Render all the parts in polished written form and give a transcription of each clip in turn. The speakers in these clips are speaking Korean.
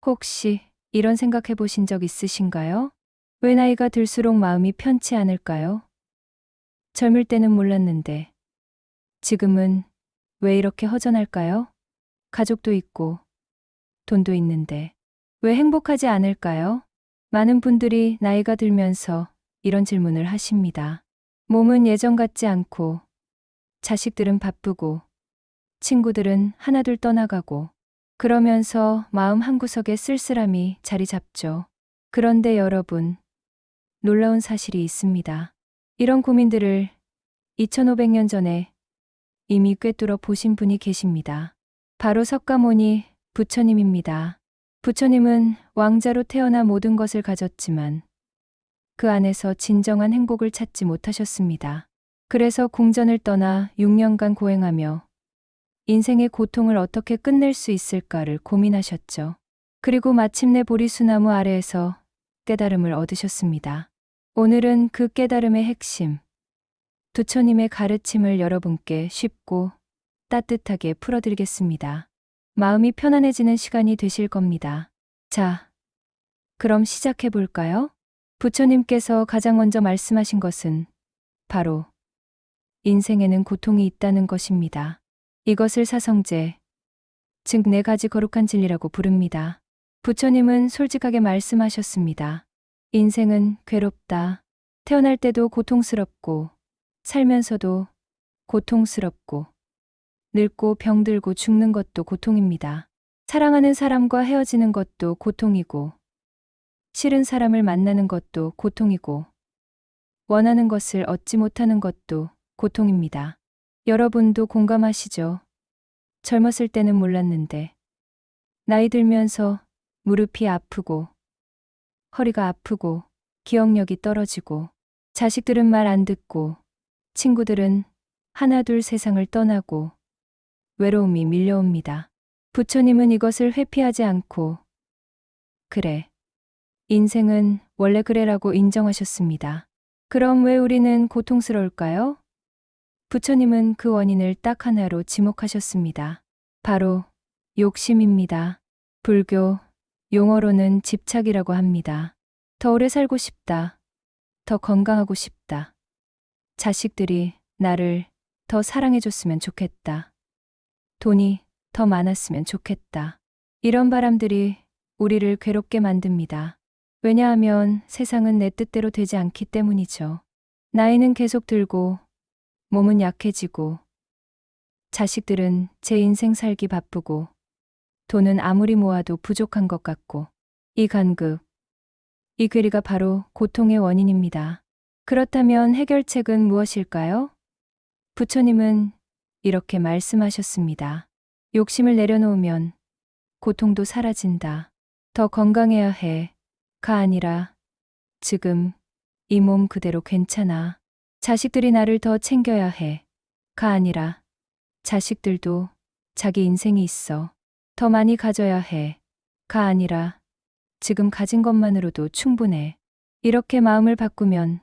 혹시 이런 생각해 보신 적 있으신가요? 왜 나이가 들수록 마음이 편치 않을까요? 젊을 때는 몰랐는데 지금은 왜 이렇게 허전할까요? 가족도 있고 돈도 있는데 왜 행복하지 않을까요? 많은 분들이 나이가 들면서 이런 질문을 하십니다. 몸은 예전 같지 않고 자식들은 바쁘고 친구들은 하나둘 떠나가고 그러면서 마음 한구석에 쓸쓸함이 자리 잡죠. 그런데 여러분, 놀라운 사실이 있습니다. 이런 고민들을 2500년 전에 이미 꿰뚫어 보신 분이 계십니다. 바로 석가모니 부처님입니다. 부처님은 왕자로 태어나 모든 것을 가졌지만 그 안에서 진정한 행복을 찾지 못하셨습니다. 그래서 궁전을 떠나 6년간 고행하며 인생의 고통을 어떻게 끝낼 수 있을까를 고민하셨죠. 그리고 마침내 보리수나무 아래에서 깨달음을 얻으셨습니다. 오늘은 그 깨달음의 핵심, 부처님의 가르침을 여러분께 쉽고 따뜻하게 풀어드리겠습니다. 마음이 편안해지는 시간이 되실 겁니다. 자, 그럼 시작해 볼까요? 부처님께서 가장 먼저 말씀하신 것은 바로 인생에는 고통이 있다는 것입니다. 이것을 사성제, 즉 네 가지 거룩한 진리라고 부릅니다. 부처님은 솔직하게 말씀하셨습니다. 인생은 괴롭다. 태어날 때도 고통스럽고 살면서도 고통스럽고 늙고 병들고 죽는 것도 고통입니다. 사랑하는 사람과 헤어지는 것도 고통이고 싫은 사람을 만나는 것도 고통이고 원하는 것을 얻지 못하는 것도 고통입니다. 여러분도 공감하시죠? 젊었을 때는 몰랐는데 나이 들면서 무릎이 아프고 허리가 아프고 기억력이 떨어지고 자식들은 말 안 듣고 친구들은 하나둘 세상을 떠나고 외로움이 밀려옵니다. 부처님은 이것을 회피하지 않고 그래, 인생은 원래 그래라고 인정하셨습니다. 그럼 왜 우리는 고통스러울까요? 부처님은 그 원인을 딱 하나로 지목하셨습니다. 바로 욕심입니다. 불교 용어로는 집착이라고 합니다. 더 오래 살고 싶다. 더 건강하고 싶다. 자식들이 나를 더 사랑해줬으면 좋겠다. 돈이 더 많았으면 좋겠다. 이런 바람들이 우리를 괴롭게 만듭니다. 왜냐하면 세상은 내 뜻대로 되지 않기 때문이죠. 나이는 계속 들고 몸은 약해지고 자식들은 제 인생 살기 바쁘고 돈은 아무리 모아도 부족한 것 같고 이 간극, 이 괴리가 바로 고통의 원인입니다. 그렇다면 해결책은 무엇일까요? 부처님은 이렇게 말씀하셨습니다. 욕심을 내려놓으면 고통도 사라진다. 더 건강해야 해. 가 아니라 지금 이 몸 그대로 괜찮아. 자식들이 나를 더 챙겨야 해. 가 아니라 자식들도 자기 인생이 있어. 더 많이 가져야 해. 가 아니라 지금 가진 것만으로도 충분해. 이렇게 마음을 바꾸면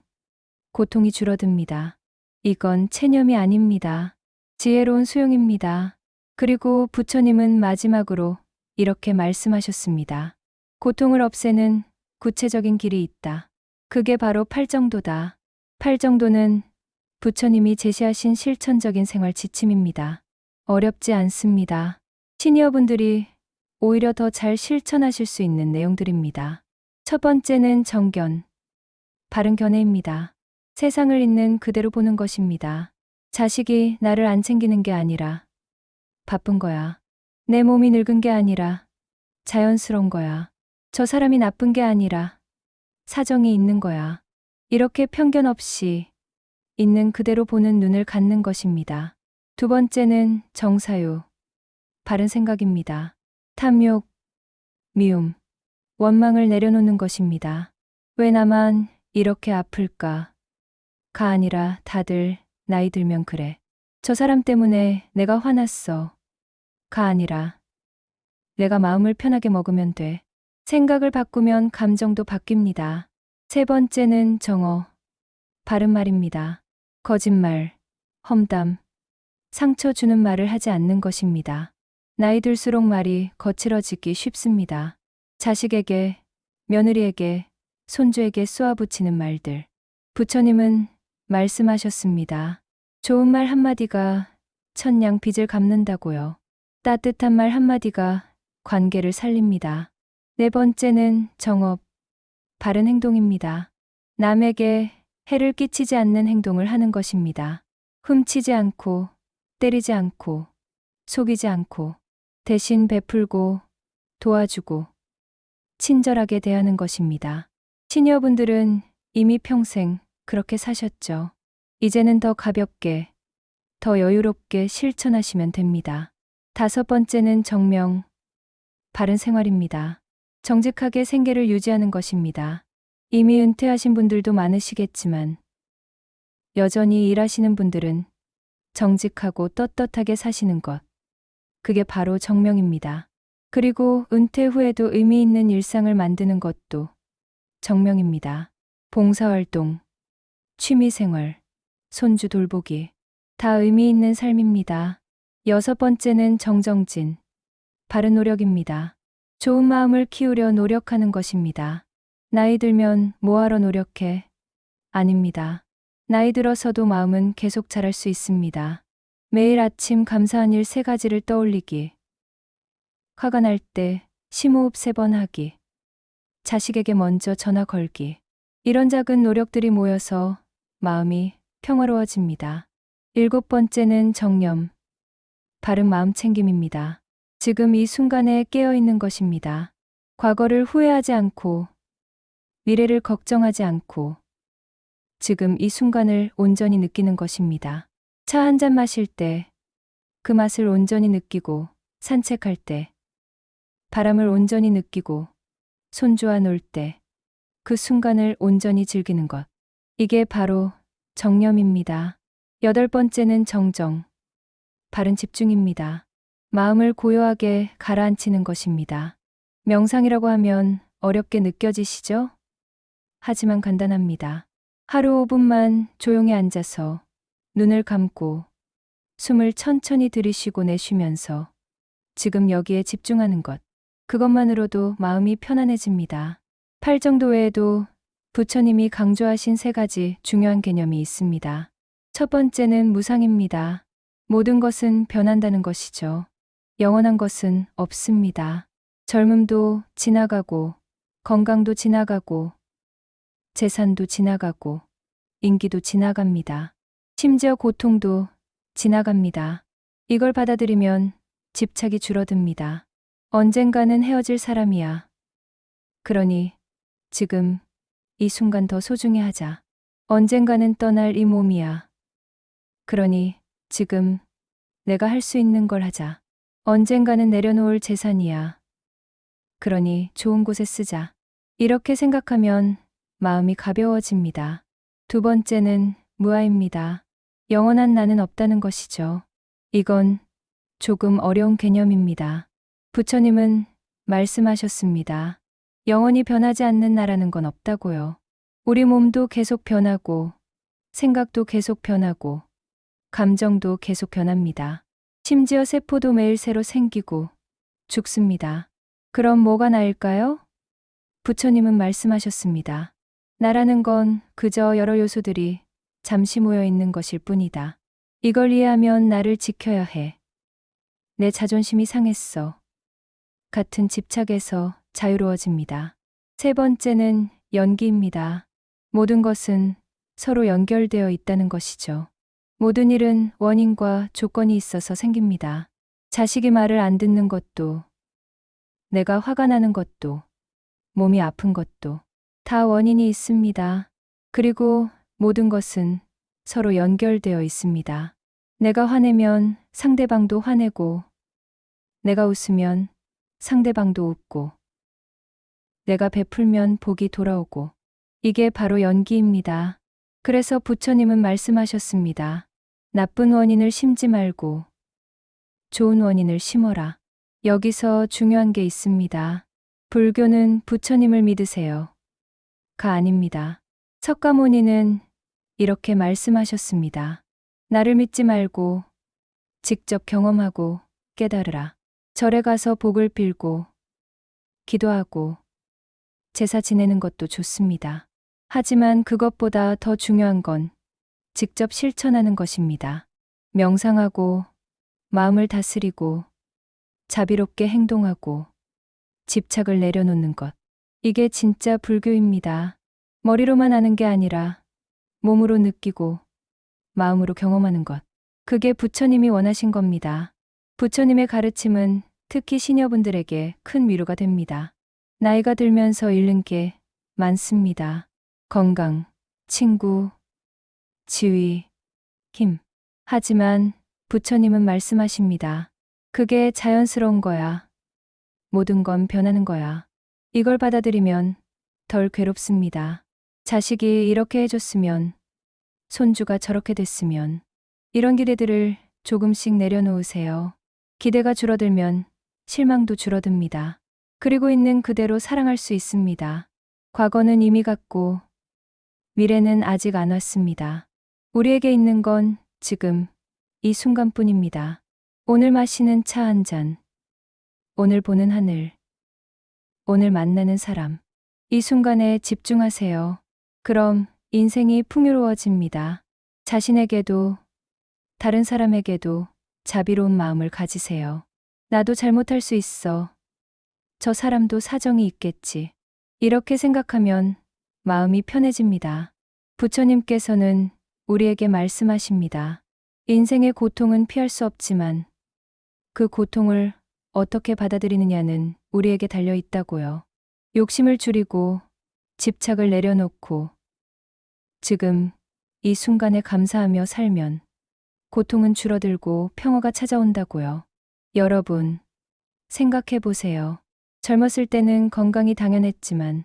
고통이 줄어듭니다. 이건 체념이 아닙니다. 지혜로운 수용입니다. 그리고 부처님은 마지막으로 이렇게 말씀하셨습니다. 고통을 없애는 구체적인 길이 있다. 그게 바로 팔정도다. 팔정도는 부처님이 제시하신 실천적인 생활 지침입니다. 어렵지 않습니다. 시니어분들이 오히려 더 잘 실천하실 수 있는 내용들입니다. 첫 번째는 정견, 바른 견해입니다. 세상을 있는 그대로 보는 것입니다. 자식이 나를 안 챙기는 게 아니라 바쁜 거야. 내 몸이 늙은 게 아니라 자연스러운 거야. 저 사람이 나쁜 게 아니라 사정이 있는 거야. 이렇게 편견 없이 있는 그대로 보는 눈을 갖는 것입니다. 두 번째는 정사유, 바른 생각입니다. 탐욕, 미움, 원망을 내려놓는 것입니다. 왜 나만 이렇게 아플까? 가 아니라 다들 나이 들면 그래. 저 사람 때문에 내가 화났어. 가 아니라 내가 마음을 편하게 먹으면 돼. 생각을 바꾸면 감정도 바뀝니다. 세 번째는 정어, 바른 말입니다. 거짓말, 험담, 상처 주는 말을 하지 않는 것입니다. 나이 들수록 말이 거칠어지기 쉽습니다. 자식에게, 며느리에게, 손주에게 쏘아붙이는 말들. 부처님은 말씀하셨습니다. 좋은 말 한마디가 천냥 빚을 갚는다고요. 따뜻한 말 한마디가 관계를 살립니다. 네 번째는 정업, 바른 행동입니다. 남에게 해를 끼치지 않는 행동을 하는 것입니다. 훔치지 않고, 때리지 않고, 속이지 않고, 대신 베풀고, 도와주고, 친절하게 대하는 것입니다. 시니어분들은 이미 평생 그렇게 사셨죠. 이제는 더 가볍게, 더 여유롭게 실천하시면 됩니다. 다섯 번째는 정명, 바른 생활입니다. 정직하게 생계를 유지하는 것입니다. 이미 은퇴하신 분들도 많으시겠지만 여전히 일하시는 분들은 정직하고 떳떳하게 사시는 것. 그게 바로 정명입니다. 그리고 은퇴 후에도 의미 있는 일상을 만드는 것도 정명입니다. 봉사활동, 취미생활, 손주 돌보기. 다 의미 있는 삶입니다. 여섯 번째는 정정진, 바른 노력입니다. 좋은 마음을 키우려 노력하는 것입니다. 나이 들면 뭐하러 노력해? 아닙니다. 나이 들어서도 마음은 계속 자랄 수 있습니다. 매일 아침 감사한 일 3가지를 떠올리기. 화가 날 때 심호흡 3번 하기. 자식에게 먼저 전화 걸기. 이런 작은 노력들이 모여서 마음이 평화로워집니다. 일곱 번째는 정념, 바른 마음 챙김입니다. 지금 이 순간에 깨어있는 것입니다. 과거를 후회하지 않고, 미래를 걱정하지 않고, 지금 이 순간을 온전히 느끼는 것입니다. 차 한 잔 마실 때, 그 맛을 온전히 느끼고, 산책할 때, 바람을 온전히 느끼고, 손주와 놀 때, 그 순간을 온전히 즐기는 것. 이게 바로 정념입니다. 여덟 번째는 정정, 바른 집중입니다. 마음을 고요하게 가라앉히는 것입니다. 명상이라고 하면 어렵게 느껴지시죠? 하지만 간단합니다. 하루 5분만 조용히 앉아서 눈을 감고 숨을 천천히 들이쉬고 내쉬면서 지금 여기에 집중하는 것. 그것만으로도 마음이 편안해집니다. 팔정도 외에도 부처님이 강조하신 3가지 중요한 개념이 있습니다. 첫 번째는 무상입니다. 모든 것은 변한다는 것이죠. 영원한 것은 없습니다. 젊음도 지나가고, 건강도 지나가고, 재산도 지나가고, 인기도 지나갑니다. 심지어 고통도 지나갑니다. 이걸 받아들이면 집착이 줄어듭니다. 언젠가는 헤어질 사람이야. 그러니 지금 이 순간 더 소중히 하자. 언젠가는 떠날 이 몸이야. 그러니 지금 내가 할 수 있는 걸 하자. 언젠가는 내려놓을 재산이야. 그러니 좋은 곳에 쓰자. 이렇게 생각하면 마음이 가벼워집니다. 두 번째는 무아입니다. 영원한 나는 없다는 것이죠. 이건 조금 어려운 개념입니다. 부처님은 말씀하셨습니다. 영원히 변하지 않는 나라는 건 없다고요. 우리 몸도 계속 변하고, 생각도 계속 변하고, 감정도 계속 변합니다. 심지어 세포도 매일 새로 생기고 죽습니다. 그럼 뭐가 나을까요? 부처님은 말씀하셨습니다. 나라는 건 그저 여러 요소들이 잠시 모여 있는 것일 뿐이다. 이걸 이해하면 나를 지켜야 해. 내 자존심이 상했어. 같은 집착에서 자유로워집니다. 세 번째는 연기입니다. 모든 것은 서로 연결되어 있다는 것이죠. 모든 일은 원인과 조건이 있어서 생깁니다. 자식이 말을 안 듣는 것도, 내가 화가 나는 것도, 몸이 아픈 것도 다 원인이 있습니다. 그리고 모든 것은 서로 연결되어 있습니다. 내가 화내면 상대방도 화내고, 내가 웃으면 상대방도 웃고, 내가 베풀면 복이 돌아오고, 이게 바로 연기입니다. 그래서 부처님은 말씀하셨습니다. 나쁜 원인을 심지 말고 좋은 원인을 심어라. 여기서 중요한 게 있습니다. 불교는 부처님을 믿으세요. 가 아닙니다. 석가모니는 이렇게 말씀하셨습니다. 나를 믿지 말고 직접 경험하고 깨달으라. 절에 가서 복을 빌고 기도하고 제사 지내는 것도 좋습니다. 하지만 그것보다 더 중요한 건 직접 실천하는 것입니다. 명상하고 마음을 다스리고 자비롭게 행동하고 집착을 내려놓는 것. 이게 진짜 불교입니다. 머리로만 아는 게 아니라 몸으로 느끼고 마음으로 경험하는 것. 그게 부처님이 원하신 겁니다. 부처님의 가르침은 특히 시녀분들에게 큰 위로가 됩니다. 나이가 들면서 잃는 게 많습니다. 건강, 친구, 지위, 힘. 하지만 부처님은 말씀하십니다. 그게 자연스러운 거야. 모든 건 변하는 거야. 이걸 받아들이면 덜 괴롭습니다. 자식이 이렇게 해줬으면, 손주가 저렇게 됐으면, 이런 기대들을 조금씩 내려놓으세요. 기대가 줄어들면 실망도 줄어듭니다. 그리고 있는 그대로 사랑할 수 있습니다. 과거는 이미 갔고 미래는 아직 안 왔습니다. 우리에게 있는 건 지금 이 순간뿐입니다. 오늘 마시는 차 한 잔, 오늘 보는 하늘, 오늘 만나는 사람. 이 순간에 집중하세요. 그럼 인생이 풍요로워집니다. 자신에게도 다른 사람에게도 자비로운 마음을 가지세요. 나도 잘못할 수 있어. 저 사람도 사정이 있겠지. 이렇게 생각하면 마음이 편해집니다. 부처님께서는 우리에게 말씀하십니다. 인생의 고통은 피할 수 없지만 그 고통을 어떻게 받아들이느냐는 우리에게 달려 있다고요. 욕심을 줄이고 집착을 내려놓고 지금 이 순간에 감사하며 살면 고통은 줄어들고 평화가 찾아온다고요. 여러분, 생각해 보세요. 젊었을 때는 건강이 당연했지만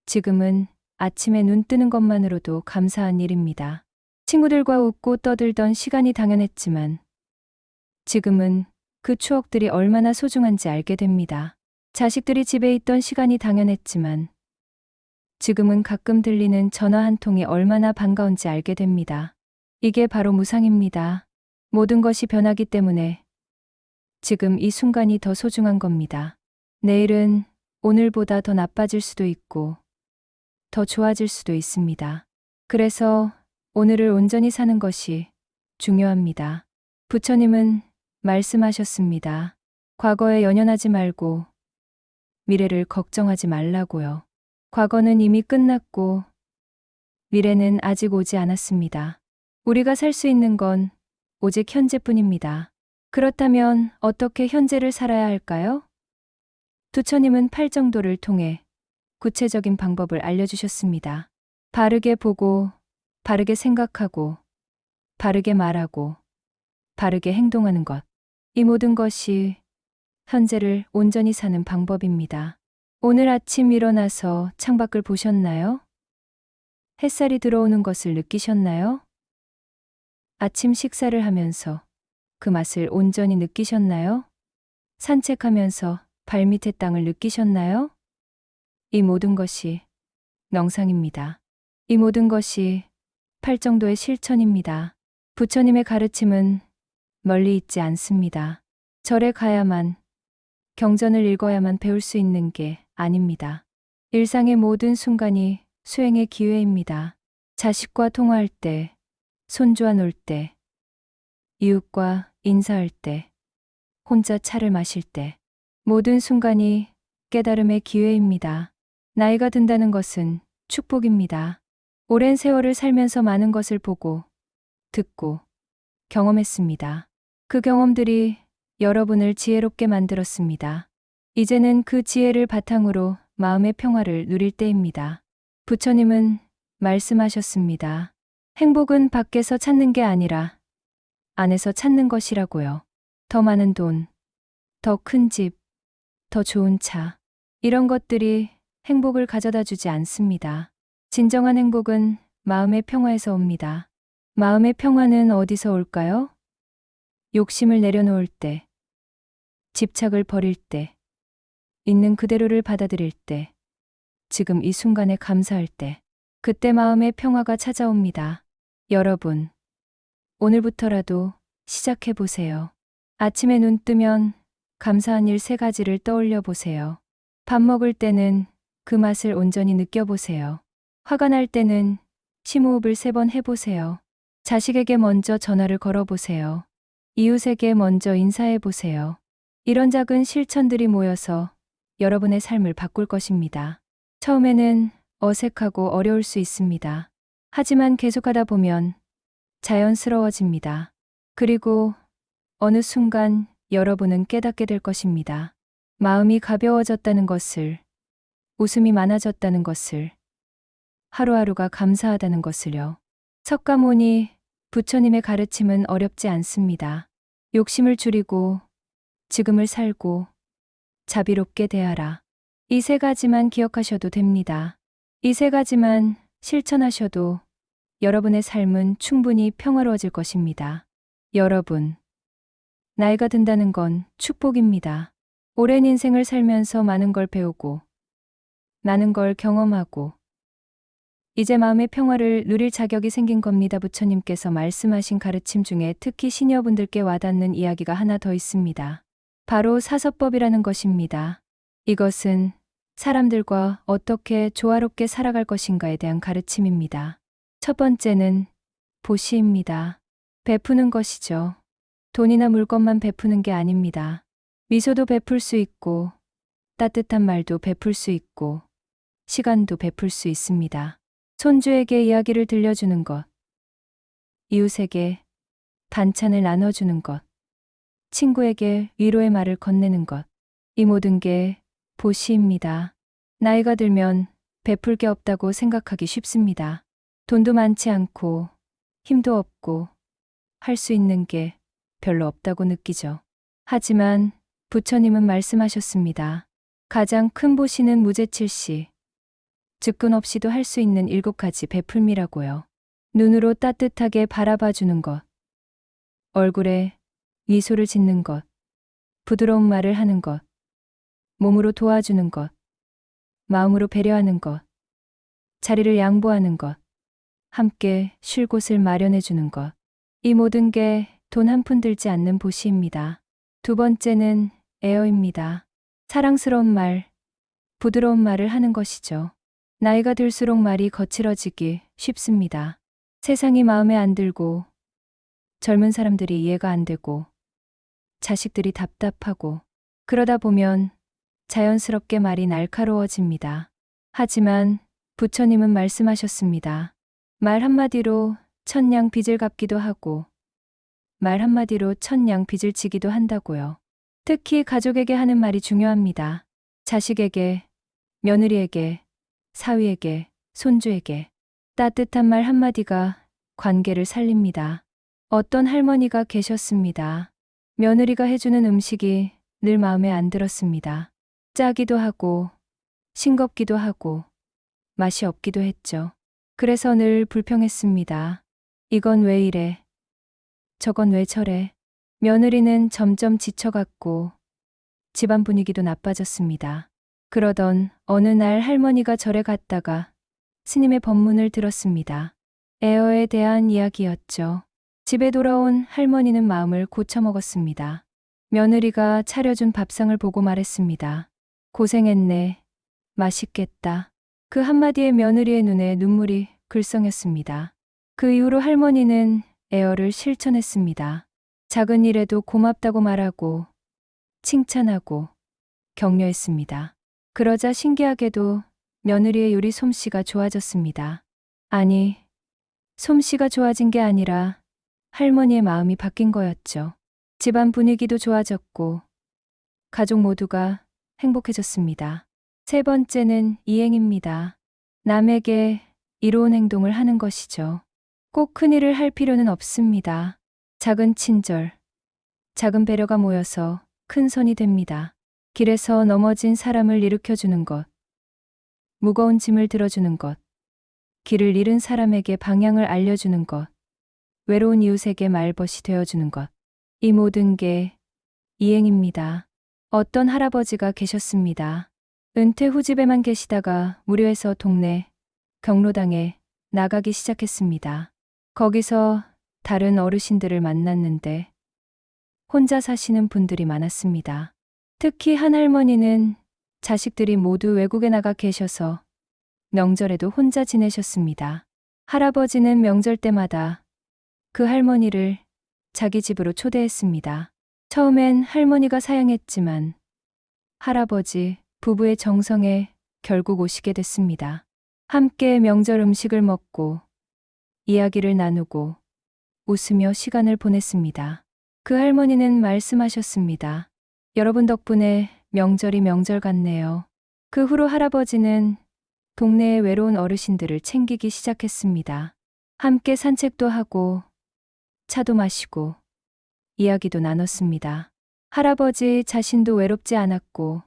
지금은 아침에 눈 뜨는 것만으로도 감사한 일입니다. 친구들과 웃고 떠들던 시간이 당연했지만 지금은 그 추억들이 얼마나 소중한지 알게 됩니다. 자식들이 집에 있던 시간이 당연했지만 지금은 가끔 들리는 전화 한 통이 얼마나 반가운지 알게 됩니다. 이게 바로 무상입니다. 모든 것이 변하기 때문에 지금 이 순간이 더 소중한 겁니다. 내일은 오늘보다 더 나빠질 수도 있고 더 좋아질 수도 있습니다. 그래서 오늘을 온전히 사는 것이 중요합니다. 부처님은 말씀하셨습니다. 과거에 연연하지 말고 미래를 걱정하지 말라고요. 과거는 이미 끝났고 미래는 아직 오지 않았습니다. 우리가 살 수 있는 건 오직 현재뿐입니다. 그렇다면 어떻게 현재를 살아야 할까요? 부처님은 팔정도를 통해 구체적인 방법을 알려주셨습니다. 바르게 보고, 바르게 생각하고, 바르게 말하고, 바르게 행동하는 것. 이 모든 것이 현재를 온전히 사는 방법입니다. 오늘 아침 일어나서 창밖을 보셨나요? 햇살이 들어오는 것을 느끼셨나요? 아침 식사를 하면서 그 맛을 온전히 느끼셨나요? 산책하면서 발밑의 땅을 느끼셨나요? 이 모든 것이 명상입니다. 이 모든 것이 팔정도의 실천입니다. 부처님의 가르침은 멀리 있지 않습니다. 절에 가야만, 경전을 읽어야만 배울 수 있는 게 아닙니다. 일상의 모든 순간이 수행의 기회입니다. 자식과 통화할 때, 손주와 놀 때, 이웃과 인사할 때, 혼자 차를 마실 때, 모든 순간이 깨달음의 기회입니다. 나이가 든다는 것은 축복입니다. 오랜 세월을 살면서 많은 것을 보고, 듣고, 경험했습니다. 그 경험들이 여러분을 지혜롭게 만들었습니다. 이제는 그 지혜를 바탕으로 마음의 평화를 누릴 때입니다. 부처님은 말씀하셨습니다. 행복은 밖에서 찾는 게 아니라 안에서 찾는 것이라고요. 더 많은 돈, 더 큰 집, 더 좋은 차. 이런 것들이 행복을 가져다 주지 않습니다. 진정한 행복은 마음의 평화에서 옵니다. 마음의 평화는 어디서 올까요? 욕심을 내려놓을 때, 집착을 버릴 때, 있는 그대로를 받아들일 때, 지금 이 순간에 감사할 때, 그때 마음의 평화가 찾아옵니다. 여러분, 오늘부터라도 시작해 보세요. 아침에 눈 뜨면 감사한 일 3가지를 떠올려 보세요. 밥 먹을 때는 그 맛을 온전히 느껴보세요. 화가 날 때는 심호흡을 3번 해보세요. 자식에게 먼저 전화를 걸어보세요. 이웃에게 먼저 인사해보세요. 이런 작은 실천들이 모여서 여러분의 삶을 바꿀 것입니다. 처음에는 어색하고 어려울 수 있습니다. 하지만 계속하다 보면 자연스러워집니다. 그리고 어느 순간 여러분은 깨닫게 될 것입니다. 마음이 가벼워졌다는 것을, 웃음이 많아졌다는 것을, 하루하루가 감사하다는 것을요. 석가모니 부처님의 가르침은 어렵지 않습니다. 욕심을 줄이고 지금을 살고 자비롭게 대하라. 이 3가지만 기억하셔도 됩니다. 이 3가지만 실천하셔도 여러분의 삶은 충분히 평화로워질 것입니다. 여러분, 나이가 든다는 건 축복입니다. 오랜 인생을 살면서 많은 걸 배우고 많은 걸 경험하고 이제 마음의 평화를 누릴 자격이 생긴 겁니다. 부처님께서 말씀하신 가르침 중에 특히 시니어분들께 와닿는 이야기가 하나 더 있습니다. 바로 사서법이라는 것입니다. 이것은 사람들과 어떻게 조화롭게 살아갈 것인가에 대한 가르침입니다. 첫 번째는 보시입니다. 베푸는 것이죠. 돈이나 물건만 베푸는 게 아닙니다. 미소도 베풀 수 있고 따뜻한 말도 베풀 수 있고 시간도 베풀 수 있습니다. 손주에게 이야기를 들려주는 것, 이웃에게 반찬을 나눠주는 것, 친구에게 위로의 말을 건네는 것, 이 모든 게 보시입니다. 나이가 들면 베풀 게 없다고 생각하기 쉽습니다. 돈도 많지 않고 힘도 없고 할 수 있는 게 별로 없다고 느끼죠. 하지만 부처님은 말씀하셨습니다. 가장 큰 보시는 무제칠시, 즉근 없이도 할 수 있는 7가지 베풀미라고요. 눈으로 따뜻하게 바라봐 주는 것, 얼굴에 미소를 짓는 것, 부드러운 말을 하는 것, 몸으로 도와주는 것, 마음으로 배려하는 것, 자리를 양보하는 것, 함께 쉴 곳을 마련해 주는 것. 이 모든 게 돈 한 푼 들지 않는 보시입니다. 두 번째는 에어입니다. 사랑스러운 말, 부드러운 말을 하는 것이죠. 나이가 들수록 말이 거칠어지기 쉽습니다. 세상이 마음에 안 들고 젊은 사람들이 이해가 안 되고 자식들이 답답하고 그러다 보면 자연스럽게 말이 날카로워집니다. 하지만 부처님은 말씀하셨습니다. 말 한마디로 천냥 빚을 갚기도 하고 말 한마디로 천냥 빚을 지기도 한다고요. 특히 가족에게 하는 말이 중요합니다. 자식에게, 며느리에게, 사위에게, 손주에게 따뜻한 말 한마디가 관계를 살립니다. 어떤 할머니가 계셨습니다. 며느리가 해주는 음식이 늘 마음에 안 들었습니다. 짜기도 하고 싱겁기도 하고 맛이 없기도 했죠. 그래서 늘 불평했습니다. 이건 왜 이래? 저건 왜 저래? 며느리는 점점 지쳐갔고 집안 분위기도 나빠졌습니다. 그러던 어느 날 할머니가 절에 갔다가 스님의 법문을 들었습니다. 에어에 대한 이야기였죠. 집에 돌아온 할머니는 마음을 고쳐먹었습니다. 며느리가 차려준 밥상을 보고 말했습니다. 고생했네. 맛있겠다. 그 한마디에 며느리의 눈에 눈물이 글썽였습니다. 그 이후로 할머니는 에어를 실천했습니다. 작은 일에도 고맙다고 말하고 칭찬하고 격려했습니다. 그러자 신기하게도 며느리의 요리 솜씨가 좋아졌습니다. 아니, 솜씨가 좋아진 게 아니라 할머니의 마음이 바뀐 거였죠. 집안 분위기도 좋아졌고 가족 모두가 행복해졌습니다. 세 번째는 이행입니다. 남에게 이로운 행동을 하는 것이죠. 꼭 큰일을 할 필요는 없습니다. 작은 친절, 작은 배려가 모여서 큰 선이 됩니다. 길에서 넘어진 사람을 일으켜주는 것, 무거운 짐을 들어주는 것, 길을 잃은 사람에게 방향을 알려주는 것, 외로운 이웃에게 말벗이 되어주는 것. 이 모든 게 이행입니다. 어떤 할아버지가 계셨습니다. 은퇴 후 집에만 계시다가 무료해서 동네 경로당에 나가기 시작했습니다. 거기서 다른 어르신들을 만났는데 혼자 사시는 분들이 많았습니다. 특히 한 할머니는 자식들이 모두 외국에 나가 계셔서 명절에도 혼자 지내셨습니다. 할아버지는 명절 때마다 그 할머니를 자기 집으로 초대했습니다. 처음엔 할머니가 사양했지만 할아버지 부부의 정성에 결국 오시게 됐습니다. 함께 명절 음식을 먹고 이야기를 나누고 웃으며 시간을 보냈습니다. 그 할머니는 말씀하셨습니다. 여러분 덕분에 명절이 명절 같네요. 그 후로 할아버지는 동네의 외로운 어르신들을 챙기기 시작했습니다. 함께 산책도 하고 차도 마시고 이야기도 나눴습니다. 할아버지 자신도 외롭지 않았고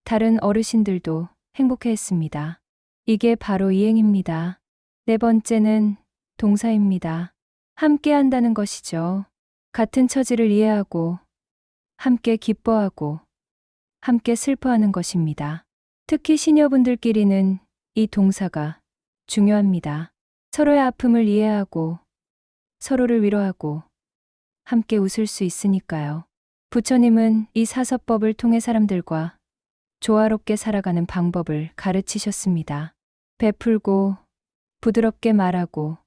다른 어르신들도 행복해했습니다. 이게 바로 이행입니다. 네 번째는 동사입니다. 함께 한다는 것이죠. 같은 처지를 이해하고 함께 기뻐하고 함께 슬퍼하는 것입니다. 특히 시니어분들끼리는 이 동사가 중요합니다. 서로의 아픔을 이해하고 서로를 위로하고 함께 웃을 수 있으니까요. 부처님은 이 사서법을 통해 사람들과 조화롭게 살아가는 방법을 가르치셨습니다. 베풀고 부드럽게 말하고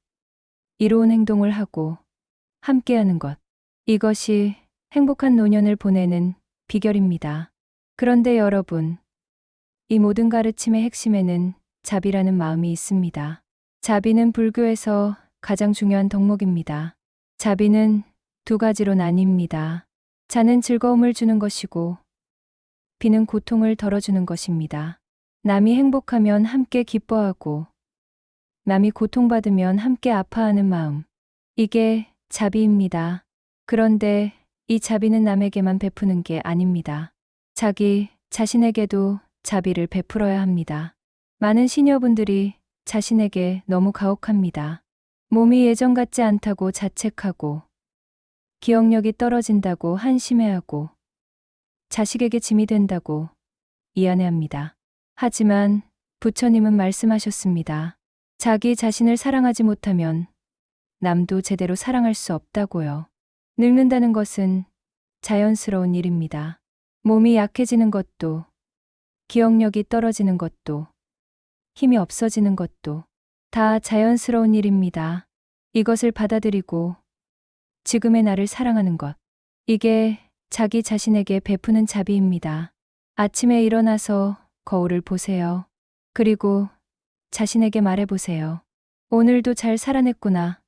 이로운 행동을 하고 함께하는 것. 이것이 행복한 노년을 보내는 비결입니다. 그런데 여러분, 이 모든 가르침의 핵심에는 자비라는 마음이 있습니다. 자비는 불교에서 가장 중요한 덕목입니다. 자비는 두 가지로 나뉩니다. 자는 즐거움을 주는 것이고 비는 고통을 덜어주는 것입니다. 남이 행복하면 함께 기뻐하고 남이 고통받으면 함께 아파하는 마음. 이게 자비입니다. 그런데 이 자비는 남에게만 베푸는 게 아닙니다. 자기 자신에게도 자비를 베풀어야 합니다. 많은 시니어분들이 자신에게 너무 가혹합니다. 몸이 예전 같지 않다고 자책하고 기억력이 떨어진다고 한심해하고 자식에게 짐이 된다고 미안해합니다. 하지만 부처님은 말씀하셨습니다. 자기 자신을 사랑하지 못하면 남도 제대로 사랑할 수 없다고요. 늙는다는 것은 자연스러운 일입니다. 몸이 약해지는 것도, 기억력이 떨어지는 것도, 힘이 없어지는 것도 다 자연스러운 일입니다. 이것을 받아들이고 지금의 나를 사랑하는 것. 이게 자기 자신에게 베푸는 자비입니다. 아침에 일어나서 거울을 보세요. 그리고 자신에게 말해보세요. 오늘도 잘 살아냈구나.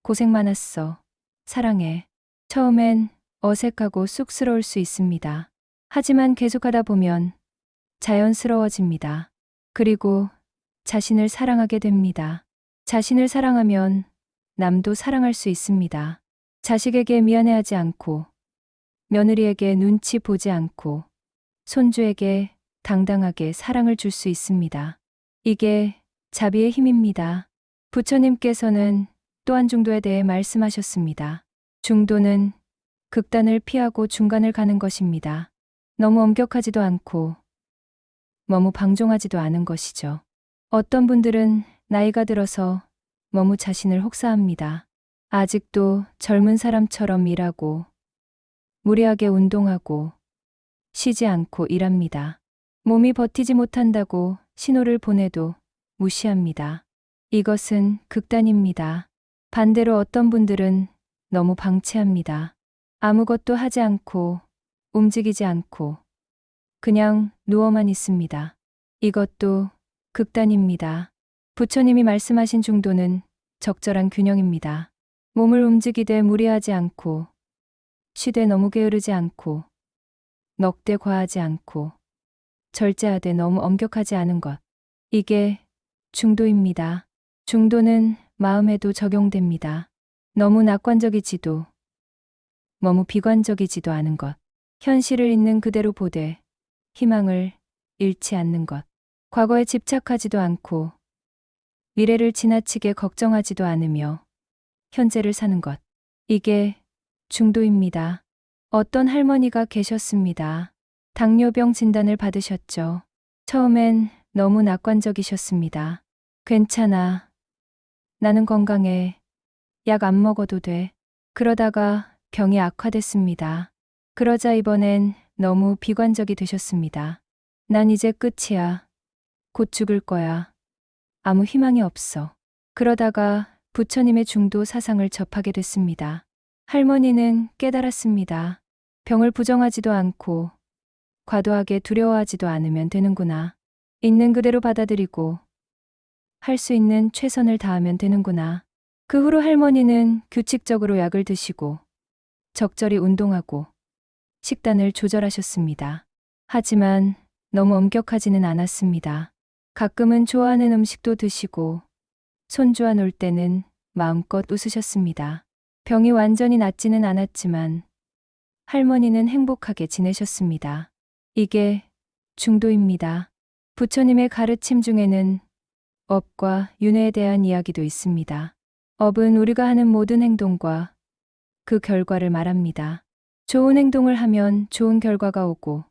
고생 많았어. 사랑해. 처음엔 어색하고 쑥스러울 수 있습니다. 하지만 계속하다 보면 자연스러워집니다. 그리고 자신을 사랑하게 됩니다. 자신을 사랑하면 남도 사랑할 수 있습니다. 자식에게 미안해하지 않고, 며느리에게 눈치 보지 않고, 손주에게 당당하게 사랑을 줄 수 있습니다. 이게 자비의 힘입니다. 부처님께서는 또한 중도에 대해 말씀하셨습니다. 중도는 극단을 피하고 중간을 가는 것입니다. 너무 엄격하지도 않고 너무 방종하지도 않은 것이죠. 어떤 분들은 나이가 들어서 너무 자신을 혹사합니다. 아직도 젊은 사람처럼 일하고 무리하게 운동하고 쉬지 않고 일합니다. 몸이 버티지 못한다고 신호를 보내도 무시합니다. 이것은 극단입니다. 반대로 어떤 분들은 너무 방치합니다. 아무것도 하지 않고 움직이지 않고 그냥 누워만 있습니다. 이것도 극단입니다. 부처님이 말씀하신 중도는 적절한 균형입니다. 몸을 움직이되 무리하지 않고 쉬되 너무 게으르지 않고 넋대 과하지 않고 절제하되 너무 엄격하지 않은 것. 이게 중도입니다. 중도는 마음에도 적용됩니다. 너무 낙관적이지도 너무 비관적이지도 않은 것. 현실을 있는 그대로 보되 희망을 잃지 않는 것. 과거에 집착하지도 않고 미래를 지나치게 걱정하지도 않으며 현재를 사는 것. 이게 중도입니다. 어떤 할머니가 계셨습니다. 당뇨병 진단을 받으셨죠. 처음엔 너무 낙관적이셨습니다. 괜찮아. 나는 건강해. 약 안 먹어도 돼. 그러다가 병이 악화됐습니다. 그러자 이번엔 너무 비관적이 되셨습니다. 난 이제 끝이야. 곧 죽을 거야. 아무 희망이 없어. 그러다가 부처님의 중도 사상을 접하게 됐습니다. 할머니는 깨달았습니다. 병을 부정하지도 않고 과도하게 두려워하지도 않으면 되는구나. 있는 그대로 받아들이고 할 수 있는 최선을 다하면 되는구나. 그 후로 할머니는 규칙적으로 약을 드시고 적절히 운동하고 식단을 조절하셨습니다. 하지만 너무 엄격하지는 않았습니다. 가끔은 좋아하는 음식도 드시고 손주와 놀 때는 마음껏 웃으셨습니다. 병이 완전히 낫지는 않았지만 할머니는 행복하게 지내셨습니다. 이게 중도입니다. 부처님의 가르침 중에는 업과 윤회에 대한 이야기도 있습니다. 업은 우리가 하는 모든 행동과 그 결과를 말합니다. 좋은 행동을 하면 좋은 결과가 오고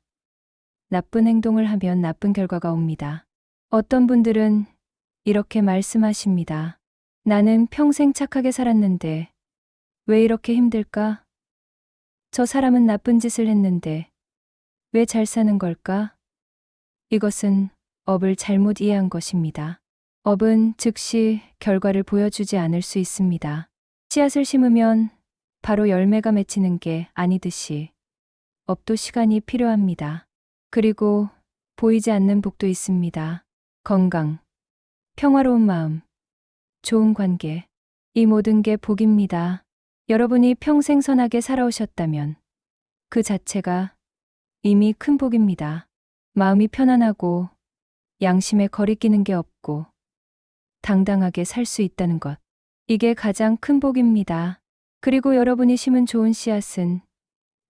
나쁜 행동을 하면 나쁜 결과가 옵니다. 어떤 분들은 이렇게 말씀하십니다. 나는 평생 착하게 살았는데 왜 이렇게 힘들까? 저 사람은 나쁜 짓을 했는데 왜 잘 사는 걸까? 이것은 업을 잘못 이해한 것입니다. 업은 즉시 결과를 보여주지 않을 수 있습니다. 씨앗을 심으면 바로 열매가 맺히는 게 아니듯이 업도 시간이 필요합니다. 그리고 보이지 않는 복도 있습니다. 건강, 평화로운 마음, 좋은 관계, 이 모든 게 복입니다. 여러분이 평생 선하게 살아오셨다면 그 자체가 이미 큰 복입니다. 마음이 편안하고 양심에 거리끼는 게 없고 당당하게 살 수 있다는 것. 이게 가장 큰 복입니다. 그리고 여러분이 심은 좋은 씨앗은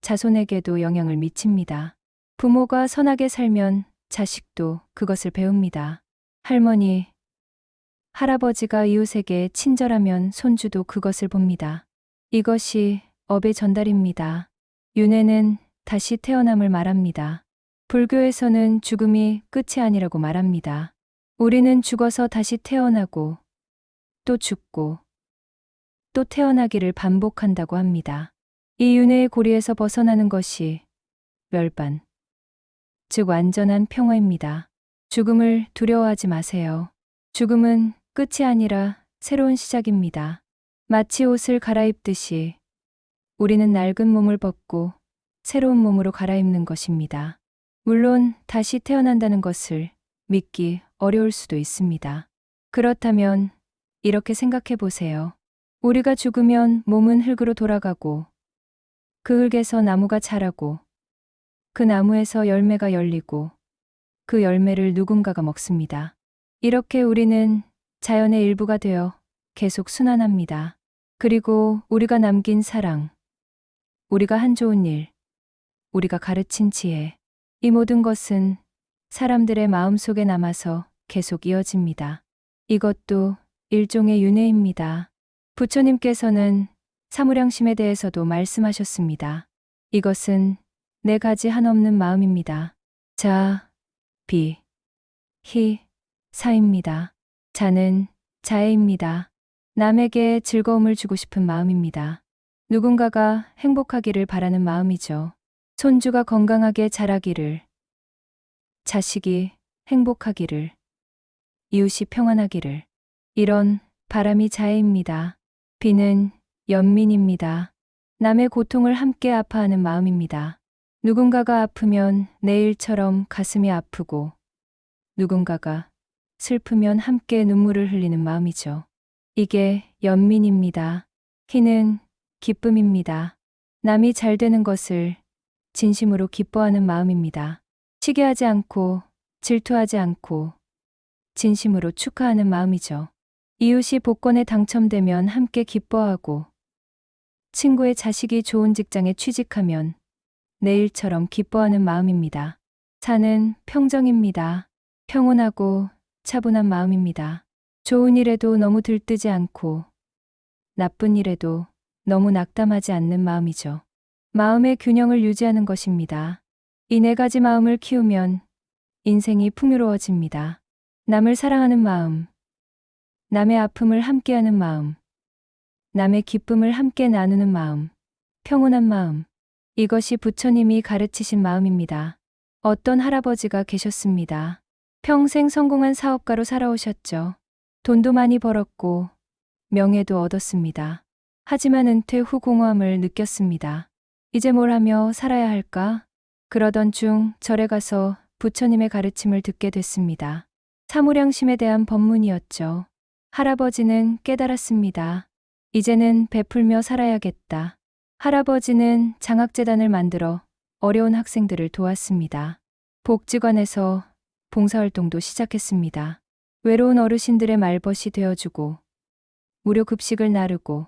자손에게도 영향을 미칩니다. 부모가 선하게 살면 자식도 그것을 배웁니다. 할머니, 할아버지가 이웃에게 친절하면 손주도 그것을 봅니다. 이것이 업의 전달입니다. 윤회는 다시 태어남을 말합니다. 불교에서는 죽음이 끝이 아니라고 말합니다. 우리는 죽어서 다시 태어나고 또 죽고 또 태어나기를 반복한다고 합니다. 이 윤회의 고리에서 벗어나는 것이 멸반, 즉 완전한 평화입니다. 죽음을 두려워하지 마세요. 죽음은 끝이 아니라 새로운 시작입니다. 마치 옷을 갈아입듯이 우리는 낡은 몸을 벗고 새로운 몸으로 갈아입는 것입니다. 물론 다시 태어난다는 것을 믿기 어려울 수도 있습니다. 그렇다면 이렇게 생각해 보세요. 우리가 죽으면 몸은 흙으로 돌아가고 그 흙에서 나무가 자라고 그 나무에서 열매가 열리고 그 열매를 누군가가 먹습니다. 이렇게 우리는 자연의 일부가 되어 계속 순환합니다. 그리고 우리가 남긴 사랑, 우리가 한 좋은 일, 우리가 가르친 지혜, 이 모든 것은 사람들의 마음속에 남아서 계속 이어집니다. 이것도 일종의 윤회입니다. 부처님께서는 사무량심에 대해서도 말씀하셨습니다. 이것은 네 가지 한없는 마음입니다. 자, 비, 히, 사입니다. 자는 자애입니다. 남에게 즐거움을 주고 싶은 마음입니다. 누군가가 행복하기를 바라는 마음이죠. 손주가 건강하게 자라기를, 자식이 행복하기를, 이웃이 평안하기를, 이런 바람이 자애입니다. 비는 연민입니다. 남의 고통을 함께 아파하는 마음입니다. 누군가가 아프면 내일처럼 가슴이 아프고 누군가가 슬프면 함께 눈물을 흘리는 마음이죠. 이게 연민입니다. 희는 기쁨입니다. 남이 잘 되는 것을 진심으로 기뻐하는 마음입니다. 시기하지 않고 질투하지 않고 진심으로 축하하는 마음이죠. 이웃이 복권에 당첨되면 함께 기뻐하고 친구의 자식이 좋은 직장에 취직하면 내일처럼 기뻐하는 마음입니다. 사는 평정입니다. 평온하고 차분한 마음입니다. 좋은 일에도 너무 들뜨지 않고 나쁜 일에도 너무 낙담하지 않는 마음이죠. 마음의 균형을 유지하는 것입니다. 이 네 가지 마음을 키우면 인생이 풍요로워집니다. 남을 사랑하는 마음, 남의 아픔을 함께하는 마음, 남의 기쁨을 함께 나누는 마음, 평온한 마음, 이것이 부처님이 가르치신 마음입니다. 어떤 할아버지가 계셨습니다. 평생 성공한 사업가로 살아오셨죠. 돈도 많이 벌었고 명예도 얻었습니다. 하지만 은퇴 후 공허함을 느꼈습니다. 이제 뭘 하며 살아야 할까? 그러던 중 절에 가서 부처님의 가르침을 듣게 됐습니다. 사무량심에 대한 법문이었죠. 할아버지는 깨달았습니다. 이제는 베풀며 살아야겠다. 할아버지는 장학재단을 만들어 어려운 학생들을 도왔습니다. 복지관에서 봉사활동도 시작했습니다. 외로운 어르신들의 말벗이 되어주고 무료 급식을 나르고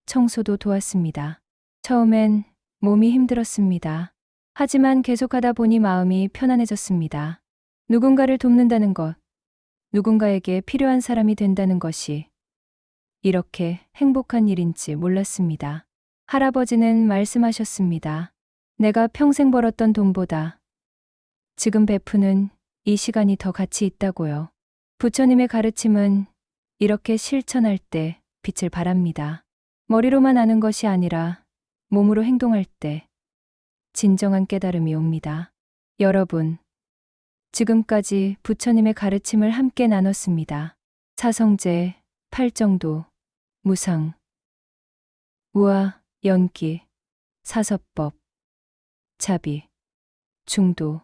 청소도 도왔습니다. 처음엔 몸이 힘들었습니다. 하지만 계속하다 보니 마음이 편안해졌습니다. 누군가를 돕는다는 것, 누군가에게 필요한 사람이 된다는 것이 이렇게 행복한 일인지 몰랐습니다. 할아버지는 말씀하셨습니다. 내가 평생 벌었던 돈보다 지금 베푸는 이 시간이 더 가치 있다고요. 부처님의 가르침은 이렇게 실천할 때 빛을 발합니다. 머리로만 아는 것이 아니라 몸으로 행동할 때 진정한 깨달음이 옵니다. 여러분, 지금까지 부처님의 가르침을 함께 나눴습니다. 사성제, 팔정도, 무상, 우화, 연기, 사서법, 자비, 중도,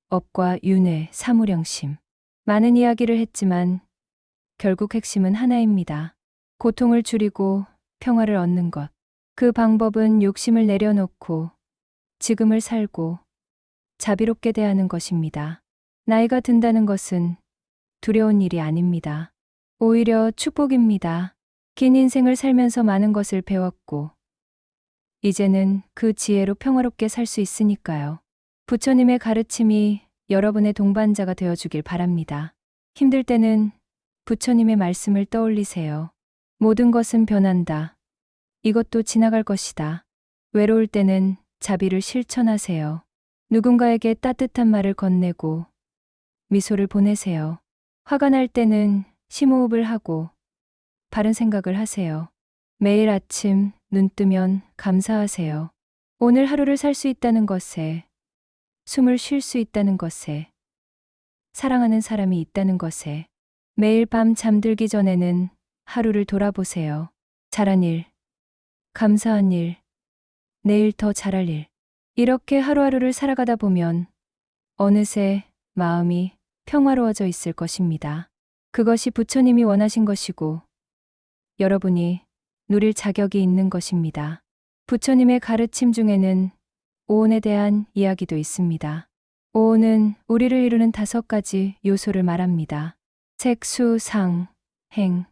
업과 윤회, 사무량심. 많은 이야기를 했지만 결국 핵심은 하나입니다. 고통을 줄이고 평화를 얻는 것. 그 방법은 욕심을 내려놓고 지금을 살고 자비롭게 대하는 것입니다. 나이가 든다는 것은 두려운 일이 아닙니다. 오히려 축복입니다. 긴 인생을 살면서 많은 것을 배웠고 이제는 그 지혜로 평화롭게 살 수 있으니까요. 부처님의 가르침이 여러분의 동반자가 되어주길 바랍니다. 힘들 때는 부처님의 말씀을 떠올리세요. 모든 것은 변한다. 이것도 지나갈 것이다. 외로울 때는 자비를 실천하세요. 누군가에게 따뜻한 말을 건네고 미소를 보내세요. 화가 날 때는 심호흡을 하고 바른 생각을 하세요. 매일 아침 눈 뜨면 감사하세요. 오늘 하루를 살 수 있다는 것에, 숨을 쉴 수 있다는 것에, 사랑하는 사람이 있다는 것에, 매일 밤 잠들기 전에는 하루를 돌아보세요. 잘한 일, 감사한 일, 내일 더 잘할 일. 이렇게 하루하루를 살아가다 보면 어느새 마음이 평화로워져 있을 것입니다. 그것이 부처님이 원하신 것이고 여러분이 누릴 자격이 있는 것입니다. 부처님의 가르침 중에는 오온에 대한 이야기도 있습니다. 오온은 우리를 이루는 5가지 요소를 말합니다. 색, 수, 상, 행,